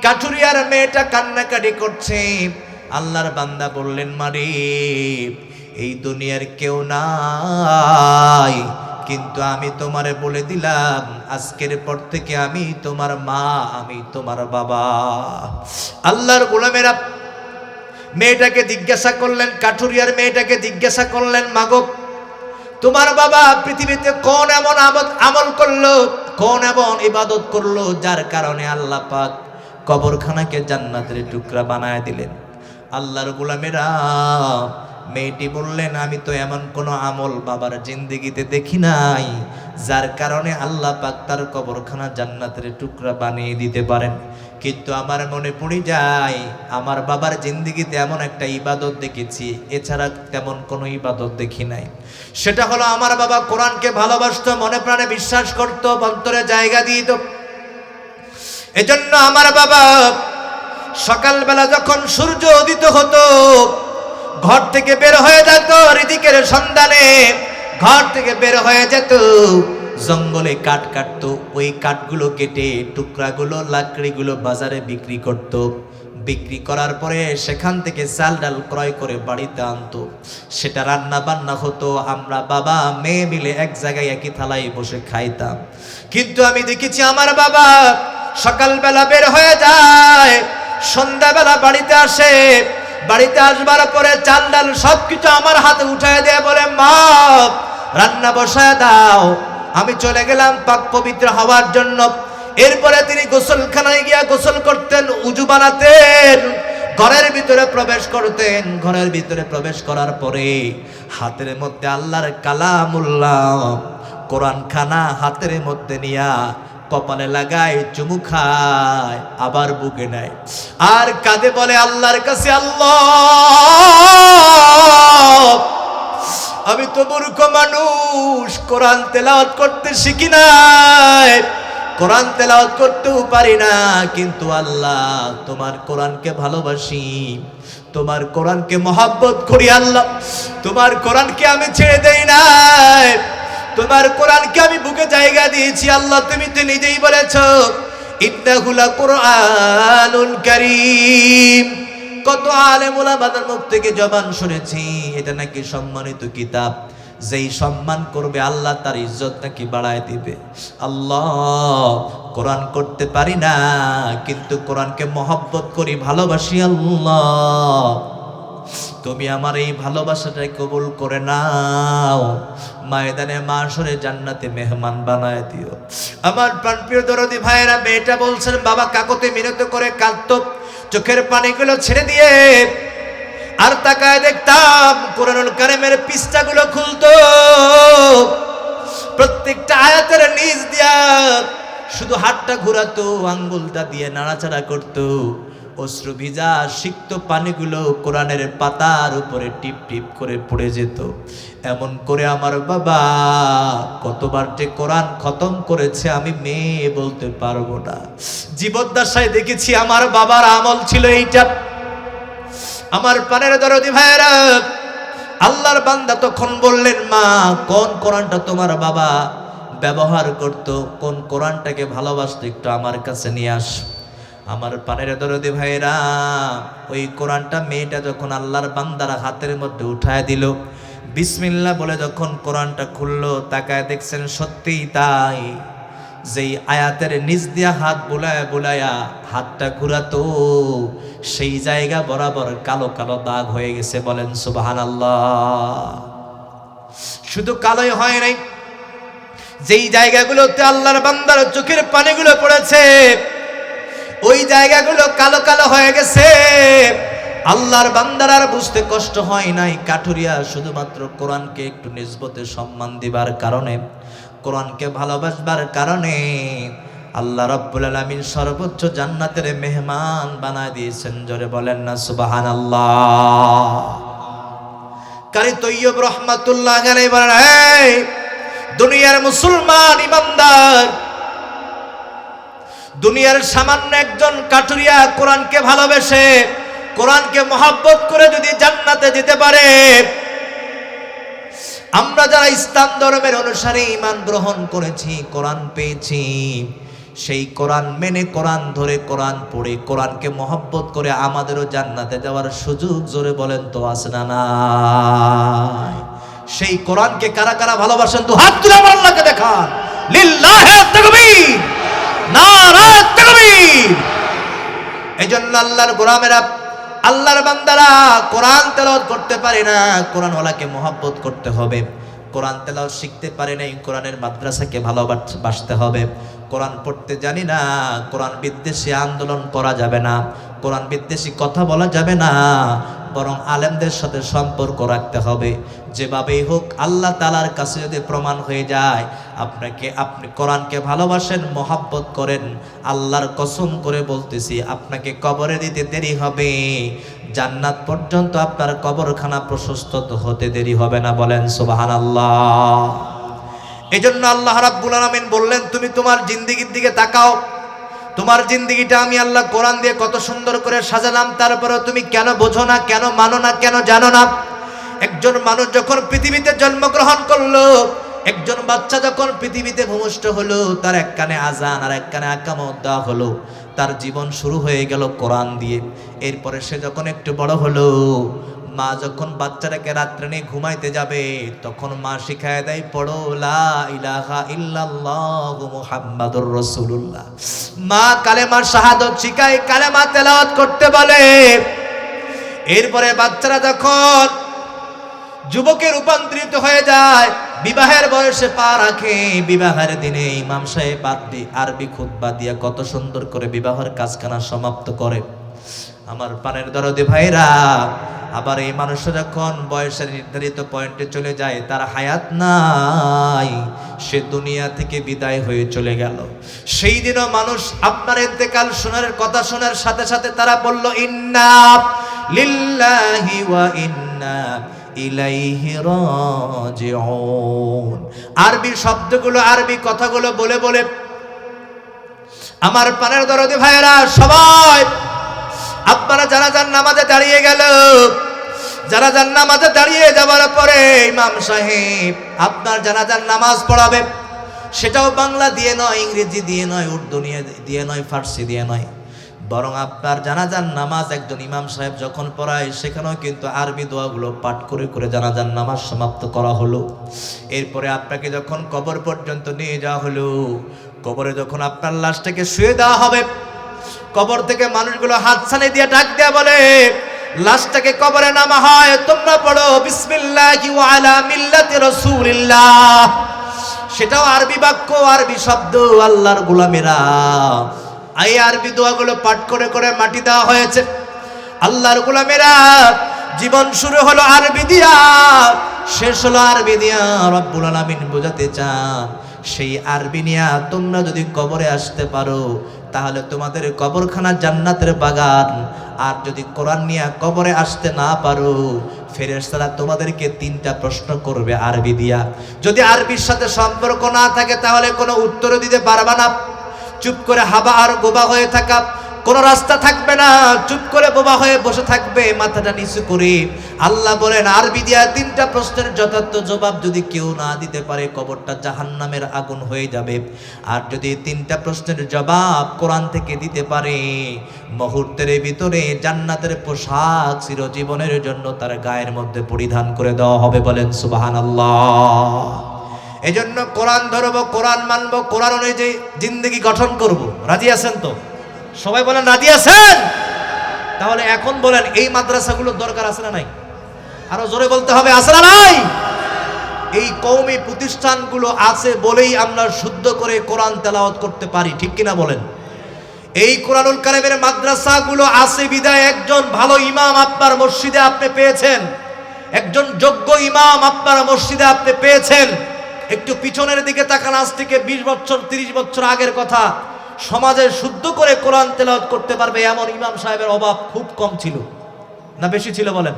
কাঠুরিয়ার মেয়েটা কান্নাকাটি করছে। আল্লাহর বান্দা বললেন মারে, এই দুনিয়ার কেউ নাই, কিন্তু আমি তোমারে বলে দিলাম আজকের পর থেকে আমি তোমার মা, আমি তোমার বাবা। আল্লাহর গোলামেরা মেয়েটাকে জিজ্ঞাসা করলেন, কাঠুরিয়ার মেয়েটাকে জিজ্ঞাসা করলেন, মাগো তোমার বাবা পৃথিবীতে কোন এমন আমল করলো, কোন এমন ইবাদত করলো যার কারণে আল্লাহ পাক কবরখানাকে জান্নাতের টুকরা বানায় দিলেন? আল্লাহর গোলামেরা, মেয়েটি বললেন আমি তো এমন কোন আমল বাবার জিন্দেগিতে দেখি নাই যার কারণে আল্লাহ পাক তার কবরখানা জান্নাতের টুকরা বানিয়ে দিতে পারেন। কিন্তু আমার মনে পড়ে যায় আমার বাবার জিন্দেগিতে এমন একটা ইবাদত দেখেছি, এছাড়া তেমন কোনো ইবাদত দেখি নাই। সেটা হলো আমার বাবা কোরআনকে ভালোবাসতো, মনে প্রাণে বিশ্বাস করতো, অন্তরে জায়গা দিত। এজন্য আমার বাবা সকালবেলা যখন সূর্য উদিত হতো ঘর থেকে বের হয়ে যেত, রিজিকের সন্ধানে ঘর থেকে বের হয়ে যেত, জঙ্গলে কাঠ কাটতো, ওই কাঠগুলো কেটে টুকরাগুলো লাকড়িগুলো বাজারে বিক্রি করত। বিক্রি করার পরে সেখান থেকে চাল ডাল ক্রয় করে বাড়িতে আনতো, সেটা রান্না বান্না হতো, আমরা বাবা মেয়ে মিলে এক জায়গায় একই থালায় বসে খাইতাম। কিন্তু আমি দেখেছি আমার বাবা সকালবেলা বের হয়ে যায়, সন্ধ্যাবেলা বাড়িতে আসে, বাড়িতে আসবার পরে চাল ডাল সবকিছু আমার হাতে উঠায় দিয়ে বলে, মা রান্না বসায় দাও। আমি চলে গেলাম পাক পবিত্র হওয়ার জন্য। এরপরে তিনি গোসলখানায় গিয়া গোসল করতেন, উজু বানাতেন, ঘরের ভিতরে প্রবেশ করতেন। ঘরের ভিতরে প্রবেশ করার পরে হাতের মধ্যে আল্লাহর কালামুল্লাহ কোরআন খানা হাতের মধ্যে নিয়া কপালে লাগায়, চুমু খায়, আবার বুকে নেয় আর কাঁদে, বলে আল্লাহর কাছে, আল্লাহ আমি তো মূর্খ মানুষ, কোরআন তেলাওয়াত করতে শিখি নাই, কোরআন তেলাওয়াত করতেও পারি না, কিন্তু আল্লাহ তোমার কোরআনকে ভালোবাসি, তোমার কোরআনকে মহব্বত করি আল্লাহ, তোমার কোরআনকে আমি ছেড়ে দেই নাই, তোমার কোরআনকে আমি বুকে জায়গা দিয়েছি আল্লাহ। তুমি তো নিজেই বলেছো ইন্নাহু লাকুরআনুন কারীম। কত আলেম ওলামাদের মুখ থেকে জবান শুনেছি এটা নাকি সম্মানিত কিতাব, যেই সম্মান করবে আল্লাহ তার ইজ্জত নাকি বাড়ায় দিবে। আল্লাহ কোরআন করতে পারি না, কিন্তু কোরআনকে মহব্বত করি, ভালোবাসি আল্লাহ, তুমি আমার এই ভালোবাসাটাই কবুল করে নাও, ময়দানে মাশরে জান্নাতে মেহমান বানায় দিও। আমার প্রাণপ্রিয় দরদি ভাইরা, মেয়েটা বলছেন বাবা কাকতে মিনত করে কাঁদতো, চোখের পানিগুলো ছেড়ে দিয়ে আর তাকায় দেখতাম কোরআনুল কারীমের পৃষ্ঠাগুলো খুলতো, প্রত্যেকটা আয়াতের নিচ দিয়া শুধু হাতটা ঘোরাতো, আঙ্গুলটা দিয়ে নাড়াচাড়া করতো, অশ্রু ভিজা সিক্ত পানিগুলো কোরআনের পাতার উপরে টিপ টিপ করে পড়ে যেত। এমন করে আমার বাবা কতবার যে কোরআন খতম করেছে আমি মেয়ে বলতে পারবো না। জীবদ্দশায় দেখেছি আমার বাবার আমল ছিল এইটা। আমার পানের দরদি ভাইরা, আল্লাহর বান্দা তখন বললেন, মা কোন কোরআনটা তোমার বাবা ব্যবহার করত, কোন কোরআনটাকে ভালোবাসতো, একটু আমার কাছে নিয়ে আস। আমার পানের দরদি ভাইরা, ওই কোরআনটা মেয়েটা যখন আল্লাহর বান্দার হাতের মধ্যে উঠায় দিল, বিসমিল্লাহ বলে যখন কোরআনটা খুললো, তাকায় দেখছেন সত্যিই তাই, যেই আয়াতের নিচ দিয়া হাত বুলায়া বুলায়া হাতটা ঘুরাতো, সেই জায়গা বরাবর কালো কালো দাগ হয়ে গেছে। বলেন সুবহানাল্লাহ। শুধু কালোই হয় নাই, যেই জায়গাগুলোতে আল্লাহর বান্দার চোখের পানিগুলো পড়েছে ওই জায়গাগুলো কালো কালো হয়ে গেছে। আল্লাহর বান্দার আর বুঝতে কষ্ট হয় নাই। কাঠুরিয়া শুধুমাত্র কোরআনকে একটু নিসবতে সম্মান দিবার কারণে, কোরআনকে ভালোবাসবার কারণে আল্লাহ রাব্বুল আলামিন সর্বোচ্চ জান্নাতের মেহমান বানায় দিয়েছেন। জোরে বলেন না সুবহানাল্লাহ। কারি তৈয়ব রহমাতুল্লাহ আলাইহি বলেন, এই দুনিয়ার মুসলমান ইমানদার, দুনিয়ার সামান্য একজন কাঠুরিয়া কোরআনকে ভালোবেসে, কোরআনকে মহব্বত করে যদি জান্নাতে যেতে পারে, আমরা যারা ইসলাম ধর্মের অনুসারী ঈমান গ্রহণ করেছি, কোরআন পেয়েছি, সেই কোরআন মেনে, কোরআন ধরে, কোরআন পড়ে, কোরআনকে মহব্বত করে আমাদেরও জান্নাতে যাওয়ার সুযোগ, জোরে বলেন তো আছে না নাই? সেই কোরআনকে কারা কারা ভালোবাসেন তো হাত তুলে আমার আল্লাহকে দেখান। লিল্লাহি তাকবীর, নারায়ে তাকবীর। এইজন্য আল্লাহর গোলামেরা, আল্লাহর বান্দারা কোরআন তেলাওয়াত করতে পারে না, কোরআনওয়ালাকে মহব্বত করতে হবে। কোরআন তেলাওয়াত শিখতে পারে নাই, কোরআনের মাদ্রাসাকে ভালোবাসতে হবে। কোরআন পড়তে জানি না, কোরআন বিদ্বেষী আন্দোলন করা যাবে না, কোরআন বিদ্বেষী কথা বলা যাবে না, বরং আলেমদের সাথে সম্পর্ক রাখতে হবে। যেভাবেই হোক আল্লাহ তাআলার কাছে যদি প্রমাণ হয়ে যায় আপনি কোরআনকে ভালোবাসেন, মহব্বত করেন, আল্লাহর কসম করে বলতেছি আপনাকে কবরে দিতে দেরি হবে, জান্নাত পর্যন্ত আপনার কবরখানা প্রশস্ত হতে দেরি হবে না। বলেন সুবহানাল্লাহ। এজন্য আল্লাহ রাব্বুল আলামিন বললেন, তুমি তোমার জিন্দেগির দিকে তাকাও, তোমার জিন্দেগিটা আমি আল্লাহ কোরআন দিয়ে কত সুন্দর করে সাজালাম, তারপরেও তুমি কেন বোঝো না, কেন মানো না, কেন জানো না? একজন মানুষ যখন পৃথিবীতে জন্মগ্রহণ করলো, একজন বাচ্চা যখন পৃথিবীতে ভূমিষ্ঠ হলো, তার এক কানে আজান আর এক কানে আকামত দেওয়া হলো। তার জীবন শুরু হয়ে গেল কোরআন দিয়ে। এরপরে সে যখন একটু বড় হলো, মা যখন বাচ্চাটাকে রাত্রে নিয়ে ঘুমাইতে যাবে, তখন মা শিখায় দেয়, পড়ো লা ইলাহা ইল্লাল্লাহু মুহাম্মাদুর রাসূলুল্লাহ। মা কালেমার শাহাদাত শিখায়, কালেমা তেলাওয়াত করতে বলে। এরপরে বাচ্চারা যখন যুবকে রূপান্তরিত হয়ে যায়, বিবাহের বয়সে পা রাখে, বিবাহের দিনে ইমাম সাহেব আরবি খুতবা দিয়া কত সুন্দর করে বিবাহের কাজখানা সমাপ্ত করে। আমার পানের দরদে ভাইরা, আবার এই মানুষটা যখন বয়সের নির্ধারিত পয়েন্টে চলে যায়, তার হায়াত নাই, সে দুনিয়া থেকে বিদায় হয়ে চলে গেল। সেই দিনও মানুষ আপনার ইন্তেকাল শোনার কথা শোনার সাথে সাথে তারা বলল, ইন্না লিল্লাহি ওয়া ইন্না ইলাইহি রাজিউন। আরবি শব্দগুলো, আরবি কথাগুলো বলে বলে আমার পানের দরদে ভাইরা সবাই আপনারা জানাজার নামাজে দাঁড়িয়ে গেল। জানাজার নামাজে দাঁড়িয়ে যাওয়ার পরে ইমাম সাহেব আপনার জানাজার নামাজ পড়াবে। সেটাও বাংলা দিয়ে নয়, ইংরেজি দিয়ে নয়, উর্দু দিয়ে নয়, ফার্সি দিয়ে নয়, বরং আপনার জানাজার নামাজ একজন ইমাম সাহেব যখন পড়ায়, সেখানেও কিন্তু আরবি দোয়াগুলো পাঠ করে করে জানাজার নামাজ সমাপ্ত করা হলো। এরপরে আপনাকে যখন কবর পর্যন্ত নিয়ে যাওয়া হলো, কবরে যখন আপনার লাশটাকে শুয়ে দেওয়া হবে, কবর থেকে মানুষগুলো হাতছানি দিয়ে ডাক দেয়া বলে, লাশটাকে কবরে নামা হয়, তোমরা পড়ো বিসমিল্লাহি ওয়া আলা মিল্লাতি রাসূলিল্লাহ। সেটাও আরবি বাক্য, আরবি শব্দ, আল্লাহর গোলামেরা এই আরবি দোয়াগুলো পাঠ করে করে মাটি দেওয়া হয়েছে। আল্লাহর গোলামেরা জীবন শুরু হলো আরবি দিয়া, শেষ হলো আরবি দিয়া। রব্বুল আলামিন বোঝাতে চান, সেই আরবি নিয়া তোমরা যদি কবরে আসতে পারো, তাহলে তোমাদের কবরখানা জান্নাতের বাগান। আর যদি কোরআন নিয়ে কবরে আসতে না পারো, ফেরেশতারা তোমাদেরকে 3টা প্রশ্ন করবে আরবি দিয়া। যদি আরবির সাথে সম্পর্ক না থাকে, তাহলে কোনো উত্তর দিতে পারবা না। চুপ করে হাবা আর বোবা হয়ে থাকা, কোনো রাস্তা থাকবে না, চুপ করে বোবা হয়ে বসে থাকবে মাথাটা নিচু করে। আল্লাহ বলেন, আরবি দিয়া 3টা প্রশ্নের যথার্থ জবাব যদি কেউ না দিতে পারে, কবরটা জাহান্নামের আগুন হয়ে যাবে। আর যদি 3টা প্রশ্নের জবাব কোরআন থেকে দিতে পারে, মুহূর্তের ভিতরে জান্নাতের পোশাক চিরজীবনের জন্য তার গায়ের মধ্যে পরিধান করে দেওয়া হবে। বলেন সুবহানাল্লাহ। এজন্য কোরআন ধরবো, কোরআন মানবো, কোরআন অনুযায়ী জিন্দেগি গঠন করব। রাজি আছেন তো? সবাই বলেন রাজি আছেন? তাহলে এখন বলেন, এই মাদ্রাসাগুলোর দরকার আছে না নাই? আরো জোরে বলতে হবে, আছে না নাই? এই কওমি প্রতিষ্ঠানগুলো আছে বলেই আমরা শুদ্ধ করে কোরআন তেলাওয়াত করতে পারি, ঠিক কিনা বলেন? এই কোরআনুল কারীমের মাদ্রাসাগুলো আছে বিদায় একজন ভালো ইমাম আপনার মসজিদে আপনি পেয়েছেন, একজন যোগ্য ইমাম আপনার মসজিদে আপনি পেয়েছেন। একটু পিছনের দিকে তাকান, আজ থেকে 20 বছর 30 বছর আগের কথা, সমাজে শুদ্ধ করে কোরআন তেলাওয়াত করতে পারবে এমন ইমাম সাহেবের অভাব খুব কম ছিল না বেশি ছিল বলেন?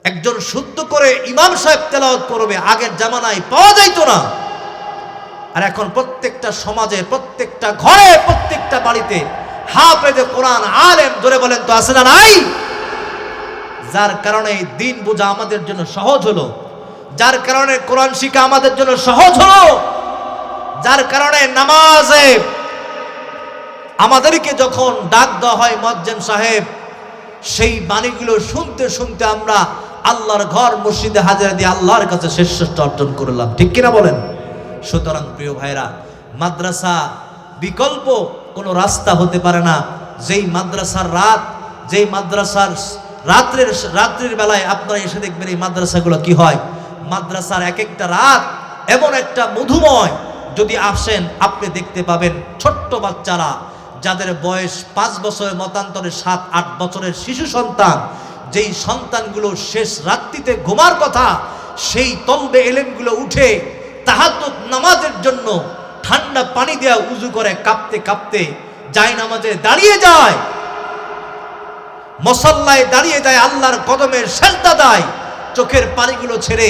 একজন শুদ্ধ করে ইমাম সাহেব তেলাওয়াত করবে আগের জামানায় পাওয়া যাইতো না। আর এখন প্রত্যেকটা সমাজে, প্রত্যেকটা ঘরে, প্রত্যেকটা বাড়িতে হাফেজে কোরআন আলেম, ধরে বলেন তো আছে না নাই? যার কারণে দিন বোঝা আমাদের জন্য সহজ হলো, যার কারণে কোরআন শিখা আমাদের জন্য সহজ হলো, যার কারণে নামাজে আমাদেরকে যখন ডাক দেওয়া হয় মুয়াজ্জিন সাহেব, সেই বাণীগুলো শুনতে শুনতে আমরা আল্লাহর ঘর মসজিদে হাজিরা দিয়ে আল্লাহর কাছে শ্রেষ্ঠত্ব অর্জন করলাম, ঠিক কিনা বলেন? সুতরাং প্রিয় ভাইরা, মাদ্রাসা বিকল্প কোনো রাস্তা হতে পারে না। যেই মাদ্রাসার রাত, যেই মাদ্রাসার রাত্রির বেলায় আপনারা এসে দেখবেন এই মাদ্রাসাগুলো কি হয়। মাদ্রাসার এক একটা রাত এমন একটা মধুময়, যদি আসেন আপনি দেখতে পাবেন ছোট্ট বাচ্চারা, যাদের বয়স 5 বছরের মতান্তরে 7-8 বছরের শিশু সন্তান, যেই সন্তানগুলো শেষ রাত্রিতে ঘুমার কথা, সেই তলবে এলেমগুলো উঠে তাহাজ্জুদ নামাজের জন্য ঠান্ডা পানি দেওয়া উজু করে কাঁপতে কাঁপতে যায় নামাজে দাঁড়িয়ে যায়, মুসাল্লায় দাঁড়িয়ে যায়, আল্লাহর কদমে সেজদা দেয়, চোখের পানিগুলো ছেড়ে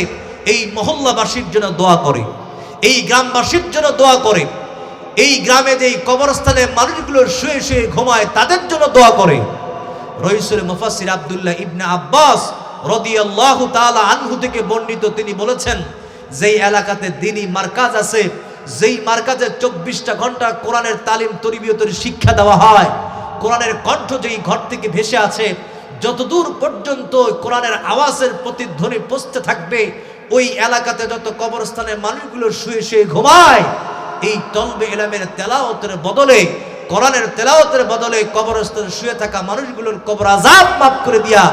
এই মহল্লাবাসীর জন্য দোয়া করে, এই গ্রামবাসীর জন্য দোয়া করে, এই গ্রামে যেই কবরস্থানে মানুষগুলো শুয়ে শুয়ে ঘুমায় তাদের জন্য দোয়া করে। রইসুল মুফাসসির আব্দুল্লাহ ইবনে আব্বাস রাদিয়াল্লাহু তাআলা আনহু থেকে বর্ণিত, তিনি বলেছেন, যেই এলাকাতে দ্বীনি মার্কাজ আছে যেই মার্কাজে 24টা ঘন্টা কোরআনের তালিম তরবিয়তের শিক্ষা দেওয়া হয়, কোরআনের কণ্ঠ যেই ঘর থেকে ভেসে আছে, যতদূর পর্যন্ত কোরআনের আওয়াজের প্রতিধ্বনি পৌঁছতে থাকবে, ওই এলাকাতে যত কবরস্থানের মানুষগুলো শুয়ে শুয়ে ঘুমায়, এই তলবে ইলমের তেলাওয়াতের বদলে, কোরআনের তেলাওয়াতের বদলে কবরস্থানে শুয়ে থাকা মানুষগুলোর কবর আযাব মাফ করে দিয়া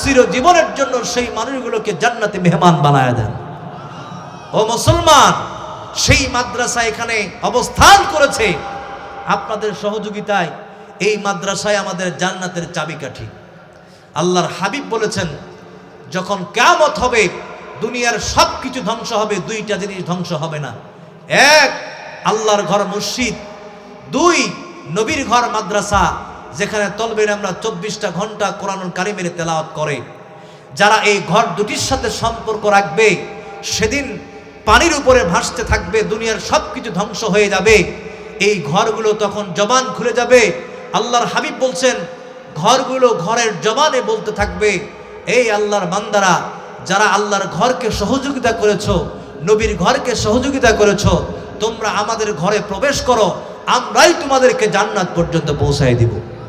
চিরজীবনের জন্য সেই মানুষগুলোকে জান্নাতে মেহমান বানায় দেন। ও মুসলমান, সেই মাদ্রাসা এখানে অবস্থান করেছে আপনাদের সহযোগিতায়। এই মাদ্রাসায় আমাদের জান্নাতের চাবিকাঠি। আল্লাহর হাবিব বলেছেন, যখন কিয়ামত হবে দুনিয়ার সব কিছু ধ্বংস হবে, দুইটা জিনিস ধ্বংস হবে না। এক, আল্লাহর ঘর মসজিদ। দুই, নবীর ঘর মাদ্রাসা, যেখানে তলবের আমরা 24টা ঘন্টা কোরআনুল কারীমের তেলাওয়াত করে। যারা এই ঘর দুটির সাথে সম্পর্ক রাখবে, সেদিন পানির উপরে ভাসতে থাকবে, দুনিয়ার সব কিছু ধ্বংস হয়ে যাবে, এই ঘরগুলো তখন জবান খুলে যাবে। আল্লাহর হাবিব বলছেন, ঘরগুলো ঘরের জবানে বলতে থাকবে, এই আল্লাহর বান্দারা, যারা আল্লাহর ঘরকে সহযোগিতা করেছো, নবীর ঘরকে সহযোগিতা করেছো, তোমরা আমাদের ঘরে প্রবেশ করো, আমরাই তোমাদেরকে জান্নাত পর্যন্ত পৌঁছায় দিব।